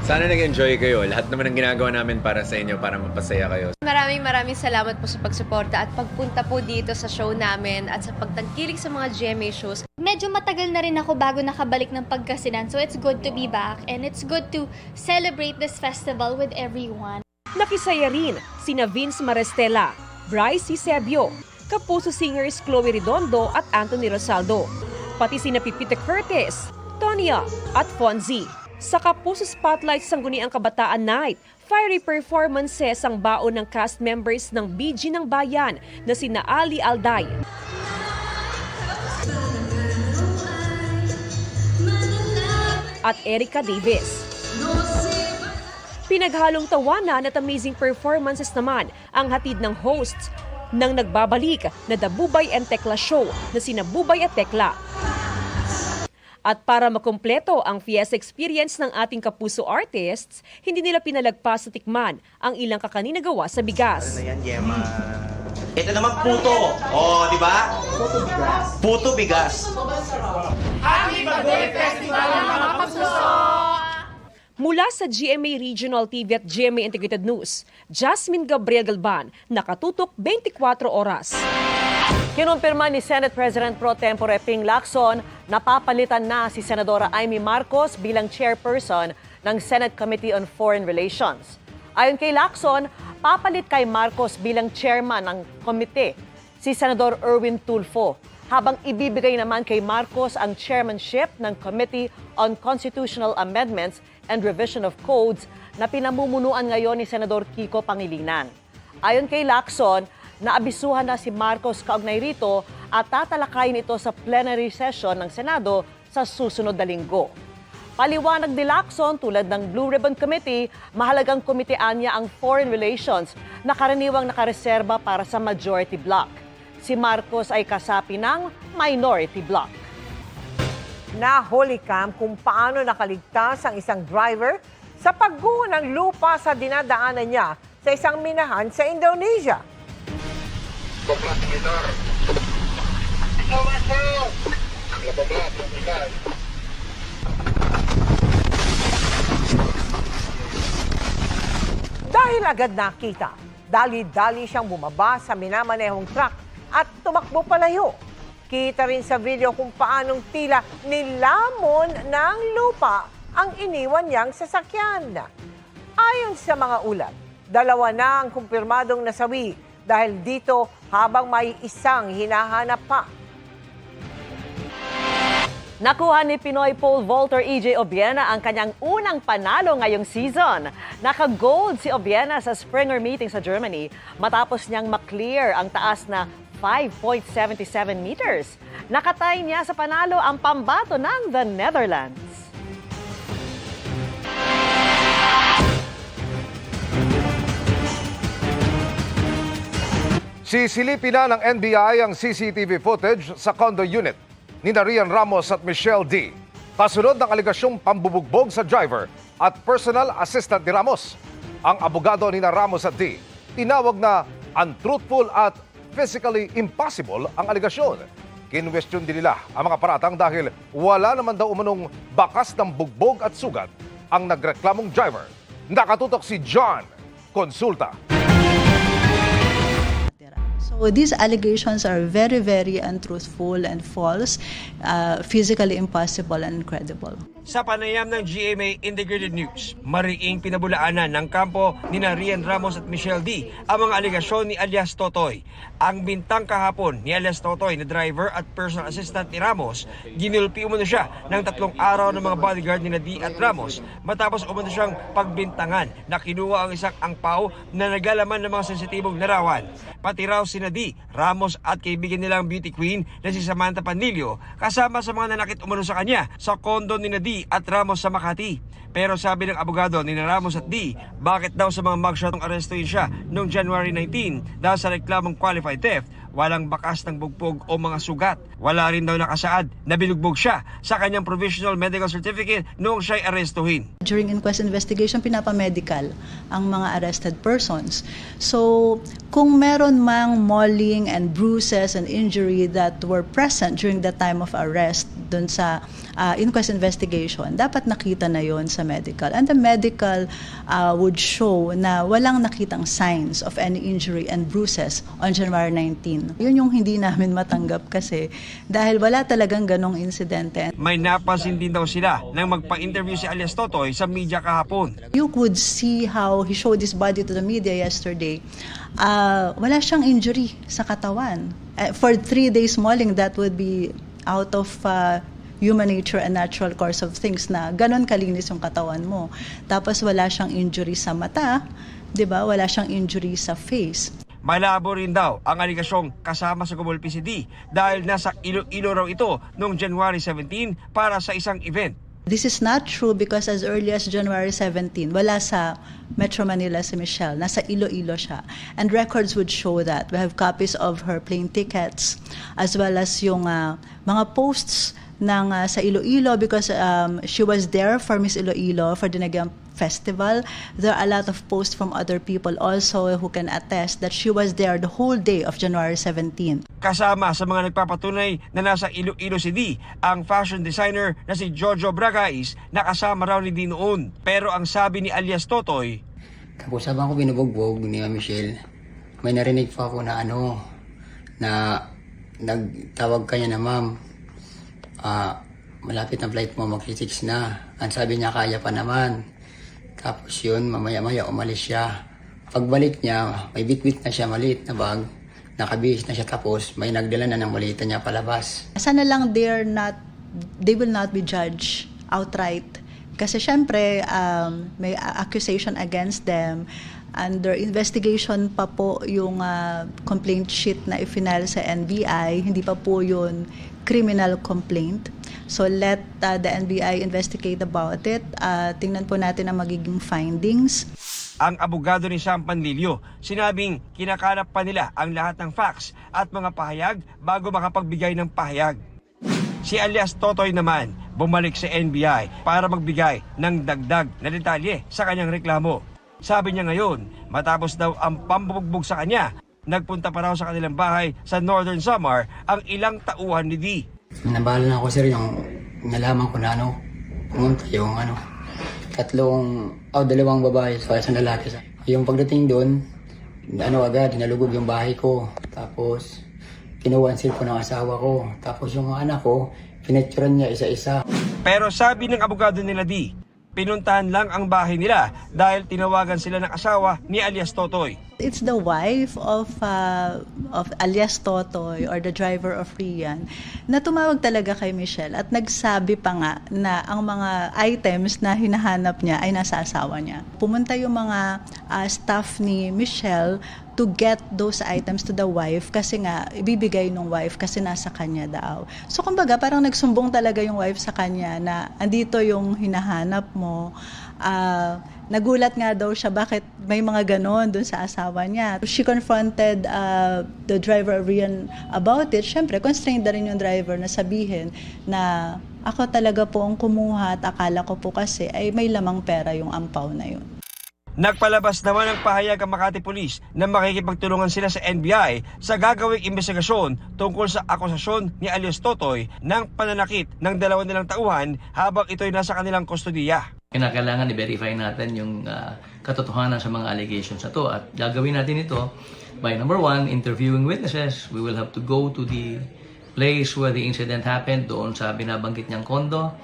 [SPEAKER 8] Sana nag-enjoy kayo. Lahat naman ng ginagawa namin para sa inyo, para mapasaya kayo.
[SPEAKER 20] Maraming salamat po sa pagsuporta at pagpunta po dito sa show namin at sa pagtangkilik sa mga GMA shows.
[SPEAKER 13] Medyo matagal na rin ako bago nakabalik ng Pangasinan, so it's good to be back and it's good to celebrate this festival with everyone.
[SPEAKER 7] Nakisaya rin sina Vince Marestela, Bryce Eusebio, Kapuso singers Chloe Redondo at Anthony Rosaldo, pati sina Pipita Curtis, Tonya at Fonzie. Sa Kapuso Spotlight Sangguniang Kabataan Night, fiery performances ang baon ng cast members ng BG ng Bayan na sina Ali Alday at Erica Davis. Pinaghalong tawanan at amazing performances naman ang hatid ng hosts ng nagbabalik na The Bubay and Tekla Show na sina Bubay at Tekla. At para makumpleto ang fiesta experience ng ating Kapuso artists, hindi nila pinalagpas sa tikman ang ilang kakanin na gawa sa bigas.
[SPEAKER 21] Ano yan, Gemma? Ito naman puto. Oh, di ba? Puto bigas. Puto bigas.
[SPEAKER 7] Happy Pag-gay Festival mga Kapuso! Mula sa GMA Regional TV at GMA Integrated News, Jasmine Gabriel Galvan, nakatutok 24 oras. Kinumpirma ni Senate President Pro Tempore Ping Lacson na papalitan na si Senadora Amy Marcos bilang chairperson ng Senate Committee on Foreign Relations. Ayon kay Lacson, papalit kay Marcos bilang chairman ng komite si Senador Erwin Tulfo, habang ibibigay naman kay Marcos ang chairmanship ng Committee on Constitutional Amendments and Revision of Codes na pinamumunuan ngayon ni Senador Kiko Pangilinan. Ayon kay Lacson, naabisuhan na si Marcos kaugnay rito at tatalakayin ito sa plenary session ng Senado sa susunod na linggo. Paliwanag ni Lacson, tulad ng Blue Ribbon Committee, mahalagang komitean niya ang Foreign Relations na karaniwang nakareserba para sa majority bloc. Si Marcos ay kasapi ng minority bloc.
[SPEAKER 1] Nahuli cam kung paano nakaligtas ang isang driver sa pagguho ng lupa sa dinadaanan niya sa isang minahan sa Indonesia. Dahil agad nakita, dali-dali siyang bumaba sa minamanehong truck at tumakbo palayo. Kita rin sa video kung paanong tila nilamon ng lupa ang iniwan niyang sasakyan. Ayon sa mga ulat, 2 na ang kumpirmadong nasawi dahil dito habang may isang hinahanap pa.
[SPEAKER 3] Nakuha ni Pinoy pole vaulter EJ Obiena ang kanyang unang panalo ngayong season. Naka-gold si Obiena sa Springer meeting sa Germany matapos niyang maklear ang taas na 5.77 meters. Nakatay niya sa panalo ang pambato ng the Netherlands.
[SPEAKER 2] Sisilipin na ng NBI ang CCTV footage sa condo unit ni Rian Ramos at Michelle D. Kasunod ng aligasyong pambubugbog sa driver at personal assistant ni Ramos. Ang abogado ni Ramos at D. tinawag na untruthful at physically impossible ang aligasyon. Kinwestiyon din nila ang mga paratang dahil wala naman daw umanong bakas ng bugbog at sugat ang nagreklamong driver. Nakatutok si John Consulta.
[SPEAKER 6] So these allegations are very, very untruthful and false, physically impossible and incredible.
[SPEAKER 12] Sa panayam ng GMA Integrated News, mariing pinabulaanan ng kampo ni Rian Ramos at Michelle D. ang mga aligasyon ni alias Totoy. Ang bintang kahapon ni alias Totoy na driver at personal assistant ni Ramos, ginulpi umano siya ng 3 araw ng mga bodyguard ni D at Ramos matapos umano siyang pagbintangan na kinuha ang isang angpaw na naglalaman ng mga sensitibong larawan. Pati raw si D, Ramos at kaibigan nilang beauty queen na si Samantha Panlilio kasama sa mga nanakit umano sa kanya sa kondo ni D at Ramos sa Makati. Pero sabi ng abogado ni Ramos at D, bakit daw sa mga mugshot ng arestuin siya noong January 19 dahil sa reklamong qualified theft, walang bakas ng bugbog o mga sugat. Wala rin daw nakasaad na binugbog siya sa kanyang provisional medical certificate noong siya'y arestuhin.
[SPEAKER 6] During inquest investigation, pinapamedical ang mga arrested persons. So, kung meron mang mauling and bruises and injury that were present during the time of arrest dun sa inquest investigation, dapat nakita na yon sa medical. And the medical would show na walang nakitang signs of any injury and bruises on January 19. Yun yung hindi namin matanggap kasi dahil wala talagang ganong insidente.
[SPEAKER 12] May napansin din daw sila nang magpa-interview si alias Totoy sa media kahapon.
[SPEAKER 6] You could see how he showed his body to the media yesterday. Wala siyang injury sa katawan. For 3 days mauling, that would be out of human nature and natural course of things na ganon kalinis yung katawan mo. Tapos wala siyang injury sa mata, 'di ba? Wala siyang injury sa face.
[SPEAKER 12] Malabo rin daw ang aligasyong kasama sa gumulpi si D dahil nasa Iloilo raw ito noong January 17 para sa isang event.
[SPEAKER 6] This is not true because as early as January 17, wala sa Metro Manila si Michelle. Nasa Iloilo siya. And records would show that. We have copies of her plane tickets as well as yung mga posts ng sa Iloilo because she was there for Miss Iloilo for the Dinagyang Festival. There are a lot of posts from other people also who can attest that she was there the whole day of January 17.
[SPEAKER 12] Kasama sa mga nagpapatunay na nasa Iloilo si D, ang fashion designer na si Jojo Bragais na kasama raw ni D noon. Pero ang sabi ni alias Totoy,
[SPEAKER 23] tapos habang ko binubugbog ni Michelle, may narinig pa ako na na nagtawag kanya na ma'am, malapit na flight mo, mag-6 na. Ang sabi niya, kaya pa naman. Tapos yun, mamaya-maya umalis siya. Pagbalik niya, may bitbit na siya, maliit na bag. Nakabihis na siya tapos may nagdala na ng malita niya palabas.
[SPEAKER 6] Sana lang they will not be judged outright. Kasi syempre, may accusation against them. Under investigation pa po yung complaint sheet na i-final sa NBI. Hindi pa po yun criminal complaint. So let the NBI investigate about it. Tingnan po natin ang magiging findings.
[SPEAKER 12] Ang abogado ni Sam Panlilio, sinabing kinakalap pa nila ang lahat ng facts at mga pahayag bago makapagbigay ng pahayag. Si alias Totoy naman bumalik sa NBI para magbigay ng dagdag na detalye sa kanyang reklamo. Sabi niya ngayon, matapos daw ang pambubugbog sa kanya, nagpunta pa raw sa kanilang bahay sa Northern Samar ang ilang tauhan ni D.
[SPEAKER 23] Nabahala na ako sir yung nalaman ko na pumunta yung dalawang babae sa isang lalaki. Yung pagdating doon, agad, nalugog yung bahay ko. Tapos, kinuha ang cellphone ng asawa ko. Tapos yung mga anak ko, pinecturean niya isa-isa.
[SPEAKER 12] Pero sabi ng abogado nila pinuntahan lang ang bahay nila dahil tinawagan sila ng asawa ni alias Totoy.
[SPEAKER 6] It's the wife of alias Totoy or the driver of Rian na tumawag talaga kay Michelle at nagsabi pa nga na ang mga items na hinahanap niya ay nasa asawa niya. Pumunta yung mga staff ni Michelle to get those items to the wife kasi nga ibibigay ng wife kasi nasa kanya daw. So kumbaga parang nagsumbong talaga yung wife sa kanya na andito yung hinahanap mo. Nagulat nga daw siya bakit may mga ganon dun sa asawa niya. She confronted the driver of Rian about it. Siyempre, constrained na rin yung driver na sabihin na ako talaga po ang kumuha at akala ko po kasi ay may lamang pera yung ampaw na yun.
[SPEAKER 12] Nagpalabas naman ng pahayag ang Makati Police na makikipagtulungan sila sa NBI sa gagawing investigasyon tungkol sa akusasyon ni alias Totoy ng pananakit ng 2 nilang tauhan habang ito'y nasa kanilang kustodiya.
[SPEAKER 11] Kinakailangan i-verify natin yung katotohanan sa mga allegations na to at gagawin natin ito by number 1, interviewing witnesses. We will have to go to the place where the incident happened, doon sa binabanggit niyang kondo.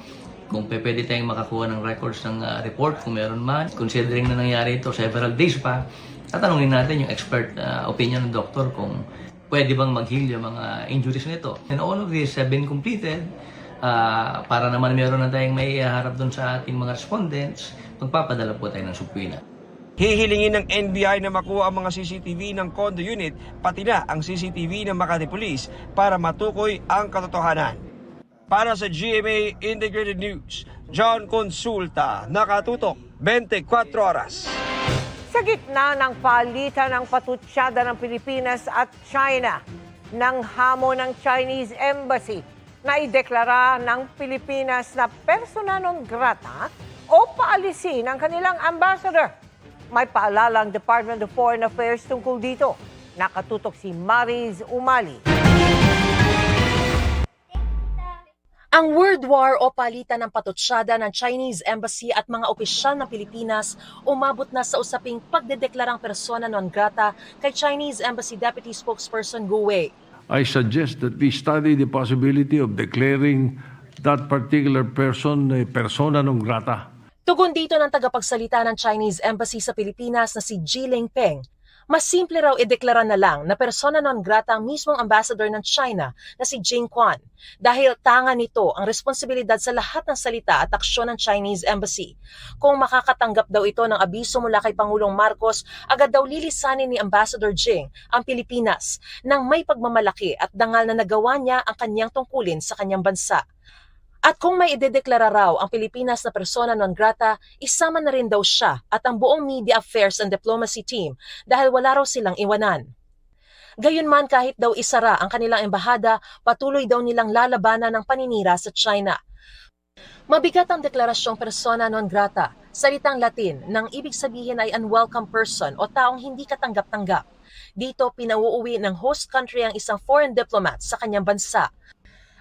[SPEAKER 11] Kung pwede tayong makakuha ng records ng report kung meron man. Considering na nangyari ito several days pa, tatanungin natin yung expert opinion ng doktor kung pwede bang mag-heal yung mga injuries nito. And all of this have been completed para naman meron na tayong may harap doon sa ating mga respondents, magpapadala po tayo ng subpoena.
[SPEAKER 12] Hihilingin ng NBI na makuha ang mga CCTV ng condo unit, pati na ang CCTV ng Makati Police para matukoy ang katotohanan. Para sa GMA Integrated News, John Consulta, nakatutok 24 oras.
[SPEAKER 1] Sa gitna ng palitan ng patutsada ng Pilipinas at China, ng hamon ng Chinese Embassy na ideklara ng Pilipinas na persona non grata o paalisin ang kanilang ambassador. May paalala ang Department of Foreign Affairs tungkol dito. Nakatutok si Mariz Umali.
[SPEAKER 14] Ang World War o palitan ng patutsada ng Chinese Embassy at mga opisyal ng Pilipinas umabot na sa usaping pagdedeklarang persona non grata kay Chinese Embassy Deputy Spokesperson Gu Wei.
[SPEAKER 15] I suggest that we study the possibility of declaring that particular person a persona non grata.
[SPEAKER 14] Tugon dito ng tagapagsalita ng Chinese Embassy sa Pilipinas na si Ji Lingpeng. Mas simple raw ideklara na lang na persona non grata ang mismong ambassador ng China na si Jing Quan dahil tanga nito ang responsibilidad sa lahat ng salita at aksyon ng Chinese Embassy. Kung makakatanggap daw ito ng abiso mula kay Pangulong Marcos, agad daw lilisanin ni Ambassador Jing ang Pilipinas nang may pagmamalaki at dangal na nagawa niya ang kanyang tungkulin sa kanyang bansa. At kung may idedeklara raw ang Pilipinas na persona non grata, isama na rin daw siya at ang buong Media Affairs and Diplomacy team dahil wala raw silang iwanan. Gayunman kahit daw isara ang kanilang embahada, patuloy daw nilang lalabanan ng paninira sa China. Mabigat ang deklarasyong persona non grata, salitang Latin nang ibig sabihin ay unwelcome person o taong hindi katanggap-tanggap. Dito pinauuwi ng host country ang isang foreign diplomat sa kanyang bansa.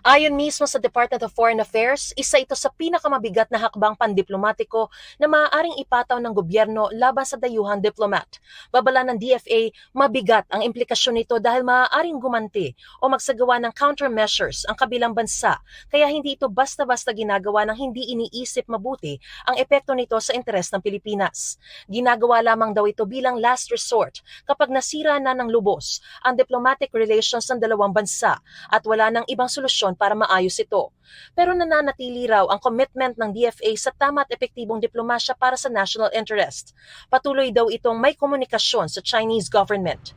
[SPEAKER 14] Ayon mismo sa Department of Foreign Affairs, isa ito sa pinakamabigat na hakbang pandiplomatiko na maaaring ipataw ng gobyerno laban sa dayuhang diplomat. Babala ng DFA, mabigat ang implikasyon nito dahil maaaring gumanti o magsagawa ng countermeasures ang kabilang bansa, kaya hindi ito basta-basta ginagawa ng hindi iniisip mabuti ang epekto nito sa interes ng Pilipinas. Ginagawa lamang daw ito bilang last resort kapag nasira na ng lubos ang diplomatic relations ng dalawang bansa at wala ng ibang solusyon para maayos ito. Pero nananatili raw ang commitment ng DFA sa tama at epektibong diplomasya para sa national interest. Patuloy daw itong may komunikasyon sa Chinese government.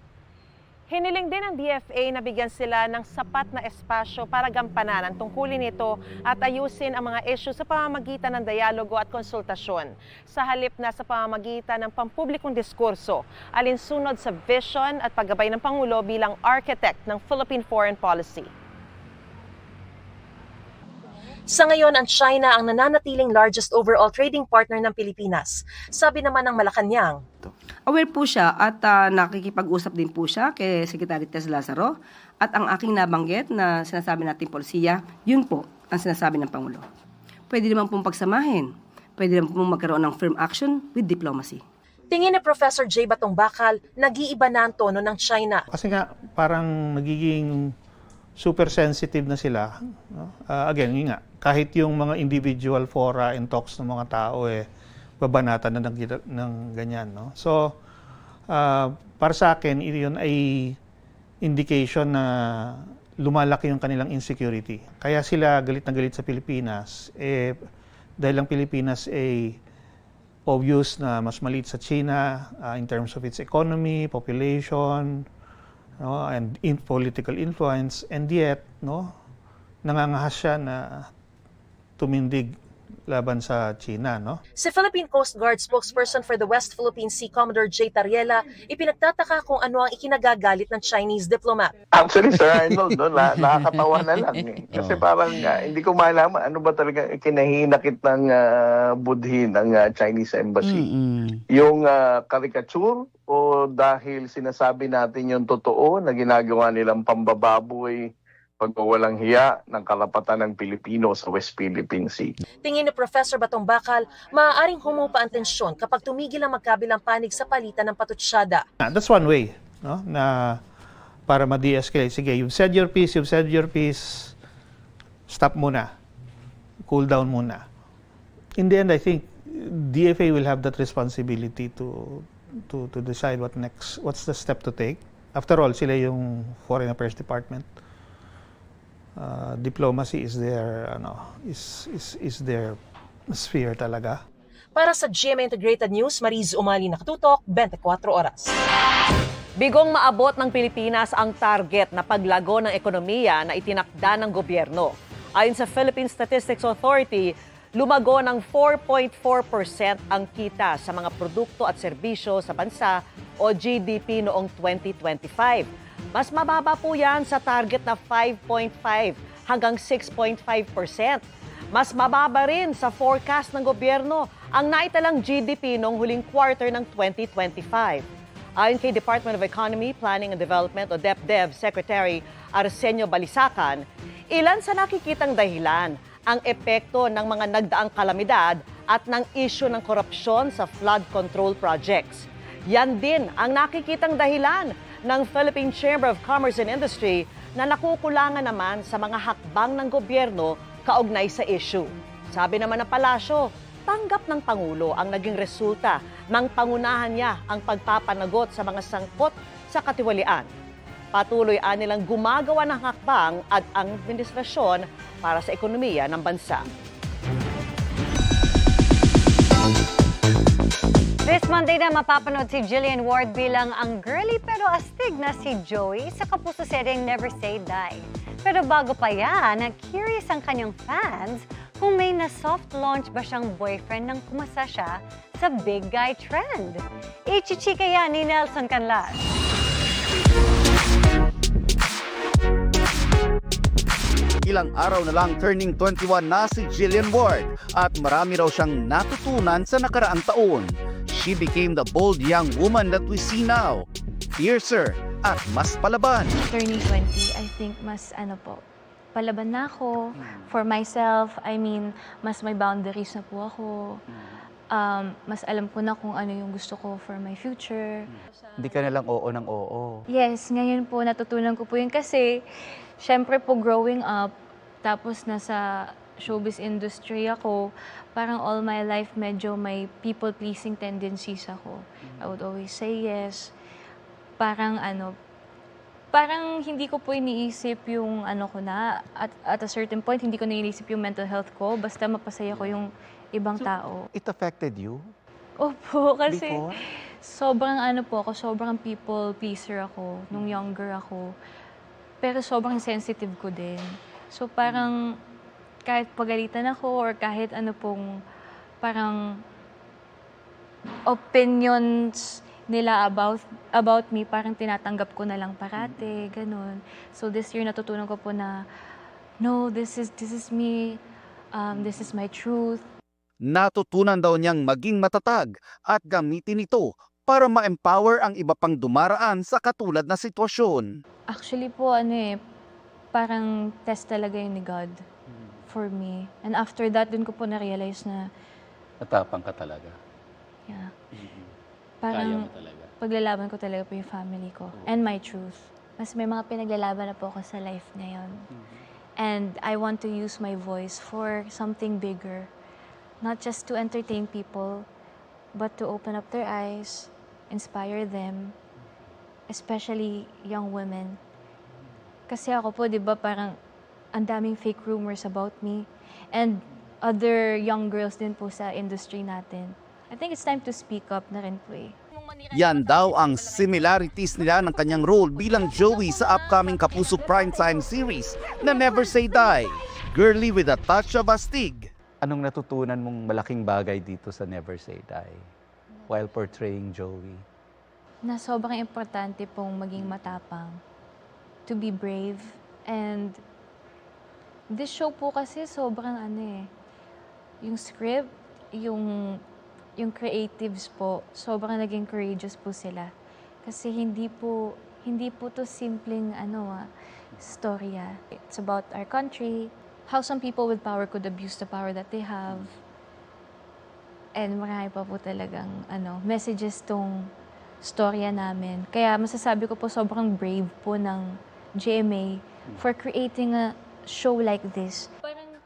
[SPEAKER 3] Hiniling din ng DFA na bigyan sila ng sapat na espasyo para gampanan ang tungkulin nito at ayusin ang mga issue sa pamamagitan ng dialogo at konsultasyon. Sa halip na sa pamamagitan ng pampublikong diskurso, alinsunod sa vision at paggabay ng Pangulo bilang architect ng Philippine foreign policy.
[SPEAKER 5] Sa ngayon, ang China ang nananatiling largest overall trading partner ng Pilipinas. Sabi naman ng Malacanang,
[SPEAKER 16] aware po siya at nakikipag-usap din po siya kay Secretary Tess Lazaro at ang aking nabanggit na sinasabi natin polisiya, yun po ang sinasabi ng Pangulo. Pwede naman pong pagsamahin, pwede naman pong magkaroon ng firm action with diplomacy.
[SPEAKER 5] Tingin ni Professor J. Batong Bakal, nag-iiba na ang tono ng China.
[SPEAKER 18] Kasi nga parang nagiging super sensitive na sila. No? Again, yun nga, kahit yung mga individual fora and talks ng mga tao, babanatan na ng ganyan. No? So, para sa akin, yun ay indication na lumalaki yung kanilang insecurity. Kaya sila galit na galit sa Pilipinas, dahil ang Pilipinas ay obvious na mas maliit sa China in terms of its economy, population, no, and political influence, and yet nangangahas siya na tumindig laban sa China, no?
[SPEAKER 5] Si Philippine Coast Guard spokesperson for the West Philippine Sea, Commodore J. Tariela, ipinagtataka kung ano ang ikinagagalit ng Chinese diplomat.
[SPEAKER 24] Actually, Sir Arnold, nakakatawa na lang. Kasi parang hindi ko malaman ano ba talaga kinahinakit ng budhi ng Chinese Embassy. Yung caricature o dahil sinasabi natin yung totoo na ginagawa nilang pambababoy, pagwawalang hiya ng karapatan ng Pilipino sa West Philippine Sea.
[SPEAKER 5] Tingin ni Professor Batong Bakal, maaaring humupa ang tensyon kapag tumigil ang magkabilang panig sa palitan ng patutsyada.
[SPEAKER 18] That's one way, no? Na para ma-de-escalate. Sige, you've said your piece, stop muna. Cool down muna. In the end, I think DFA will have that responsibility to decide what's the step to take. After all, sila yung Foreign Affairs Department. Diplomacy is their sphere talaga.
[SPEAKER 5] Para sa GMA Integrated News, Mariz Umali, nakatutok, 24 oras.
[SPEAKER 3] Bigong maabot ng Pilipinas ang target na paglago ng ekonomiya na itinakda ng gobyerno. Ayon sa Philippine Statistics Authority, lumago ng 4.4% ang kita sa mga produkto at serbisyo sa bansa o GDP noong 2025. Mas mababa po yan sa target na 5.5 hanggang 6.5%. Mas mababa rin sa forecast ng gobyerno ang naitalang GDP noong huling quarter ng 2025. Ayon kay Department of Economy, Planning and Development o DepDev Secretary Arsenio Balisacan, ilan sa nakikitang dahilan ang epekto ng mga nagdaang kalamidad at ng issue ng korupsyon sa flood control projects. Yan din ang nakikitang dahilan ng Philippine Chamber of Commerce and Industry na nakukulangan naman sa mga hakbang ng gobyerno kaugnay sa issue. Sabi naman ng palasyo, tanggap ng Pangulo ang naging resulta ng pangunahan niya ang pagpapanagot sa mga sangkot sa katiwalian. Patuloy nilang gumagawa ng hakbang at ang administrasyon para sa ekonomiya ng bansa.
[SPEAKER 22] This Monday na mapapanood si Jillian Ward bilang ang girly pero astig na si Joey sa kapuso seryeng Never Say Die. Pero bago pa yan, curious ang kanyang fans kung may na-soft launch ba siyang boyfriend nang pumasa siya sa big guy trend. Ichichika yan ni Nelson Canlas.
[SPEAKER 25] Ilang araw na lang turning 21 na si Jillian Ward at marami raw siyang natutunan sa nakaraang taon. She became the bold young woman that we see now. Fiercer at mas palaban.
[SPEAKER 26] Turning 20, I think mas palaban na ako for myself. I mean, mas may boundaries na po ako. Mas alam ko na kung ano yung gusto ko for my future.
[SPEAKER 25] Hindi ka nalang oo ng oo.
[SPEAKER 26] Yes, ngayon po natutunan ko po yun kasi syempre po growing up, tapos nasa showbiz industry ako, parang all my life medyo may people-pleasing tendencies ako. I would always say yes. Parang hindi ko po iniisip yung ko na, at a certain point, hindi ko na iniisip yung mental health ko, basta mapasaya ko yung ibang tao.
[SPEAKER 25] It affected you?
[SPEAKER 26] Opo, kasi
[SPEAKER 25] Before?
[SPEAKER 26] sobrang people pleaser ako nung younger ako. Pero sobrang sensitive ko din. So parang kahit pagalitan ako or kahit parang opinions nila about me, parang tinatanggap ko na lang parate, ganun. So this year natutunan ko po na, no, this is me. This is my truth.
[SPEAKER 25] Natutunan daw niyang maging matatag at gamitin ito para ma-empower ang iba pang dumaraan sa katulad na sitwasyon.
[SPEAKER 26] Actually po, parang test talaga yun ni God for me. And after that, dun ko po na-realize na
[SPEAKER 25] Matapang ka talaga.
[SPEAKER 26] yeah,
[SPEAKER 25] Kaya
[SPEAKER 26] parang
[SPEAKER 25] mo talaga.
[SPEAKER 26] paglalaban ko talaga po yung family ko and my truth. Mas may mga pinaglalaban na po ako sa life ngayon. And I want to use my voice for something bigger. Not just to entertain people, but to open up their eyes, inspire them, especially young women. Kasi ako po, di ba, parang ang daming fake rumors about me and other young girls din po sa industry natin. I think it's time to speak up na rin po eh.
[SPEAKER 25] Yan daw ang similarities nila ng kanyang role bilang Joey sa upcoming Kapuso Primetime series na Never Say Die, Girly with a Touch of Astig.
[SPEAKER 4] Anong natutunan mong malaking bagay dito sa Never Say Die while portraying Joey?
[SPEAKER 26] Na sobrang importante pong maging matapang, to be brave, and this show po kasi sobrang yung script, yung creatives po, sobrang naging courageous po sila. Kasi hindi po to simpleng storya. It's about our country, how some people with power could abuse the power that they have. And marami pa po talagang messages tong storya namin. Kaya masasabi ko po sobrang brave po ng GMA for creating a show like this.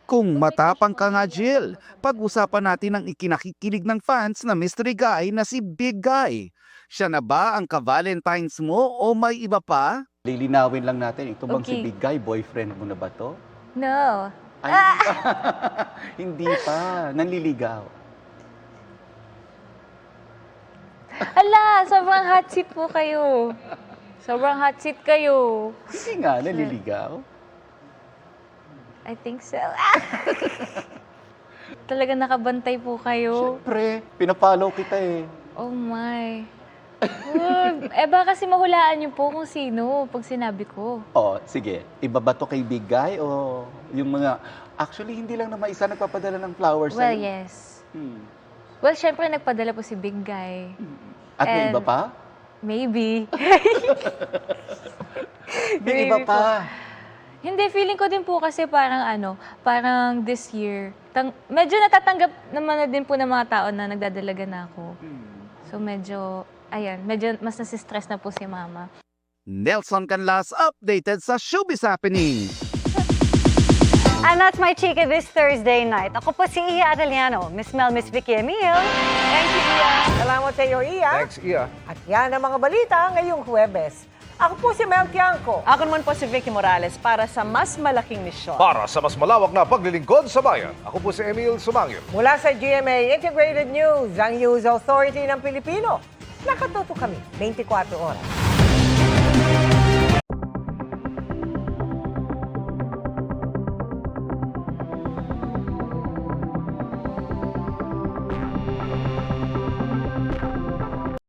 [SPEAKER 25] Kung matapang ka nga, Jill, pag-usapan natin ang ikinakikilig ng fans na mystery guy na si Big Guy. Siya na ba ang ka-Valentines mo o may iba pa?
[SPEAKER 4] Lilinawin lang natin, ito bang si
[SPEAKER 26] Okay.
[SPEAKER 4] Big Guy, boyfriend mo na ba to?
[SPEAKER 26] No.
[SPEAKER 4] Ay, hindi pa. Nanliligaw.
[SPEAKER 26] Ala, sobrang hot seat po kayo. Sobrang hot seat kayo.
[SPEAKER 4] Hindi nga, nanliligaw.
[SPEAKER 26] I think so. Talaga nakabantay po kayo.
[SPEAKER 4] Siyempre, pinapollow kita eh.
[SPEAKER 26] Oh my. Baka kasi mahulaan niyo po kung sino pag sinabi ko.
[SPEAKER 4] Oh, sige. Iba ba to kay Big Guy o yung mga... Actually, hindi lang naman isa nagpapadala ng flowers
[SPEAKER 26] Well,
[SPEAKER 4] sa'yo.
[SPEAKER 26] yes. Well, syempre nagpadala po si Big Guy.
[SPEAKER 4] At may
[SPEAKER 26] And
[SPEAKER 4] iba pa?
[SPEAKER 26] Maybe.
[SPEAKER 4] May iba pa.
[SPEAKER 26] Hindi, feeling ko din po kasi parang this year, medyo natatanggap naman na din po ng mga tao na nagdadalaga na ako. So medyo mas nasistress na po si Mama.
[SPEAKER 25] Nelson Canlas updated sa Showbiz Happening.
[SPEAKER 22] And that's my chika this Thursday night. Ako po si Iya Arellano, Miss Mel, Miss Vicky Emil.
[SPEAKER 1] Thank you, Iya. Salamat sa iyo, Iya.
[SPEAKER 2] Thanks, Iya.
[SPEAKER 1] At yan ang mga balita ngayong Huwebes. Ako po si Mel Tiangco.
[SPEAKER 3] Ako naman po si Vicky Morales para sa mas malaking misyon.
[SPEAKER 2] Para sa mas malawak na paglilingkod sa bayan, ako po si Emil Sumangil.
[SPEAKER 1] Mula sa GMA Integrated News, ang News Authority ng Pilipino. Nakatuto kami 24 oras.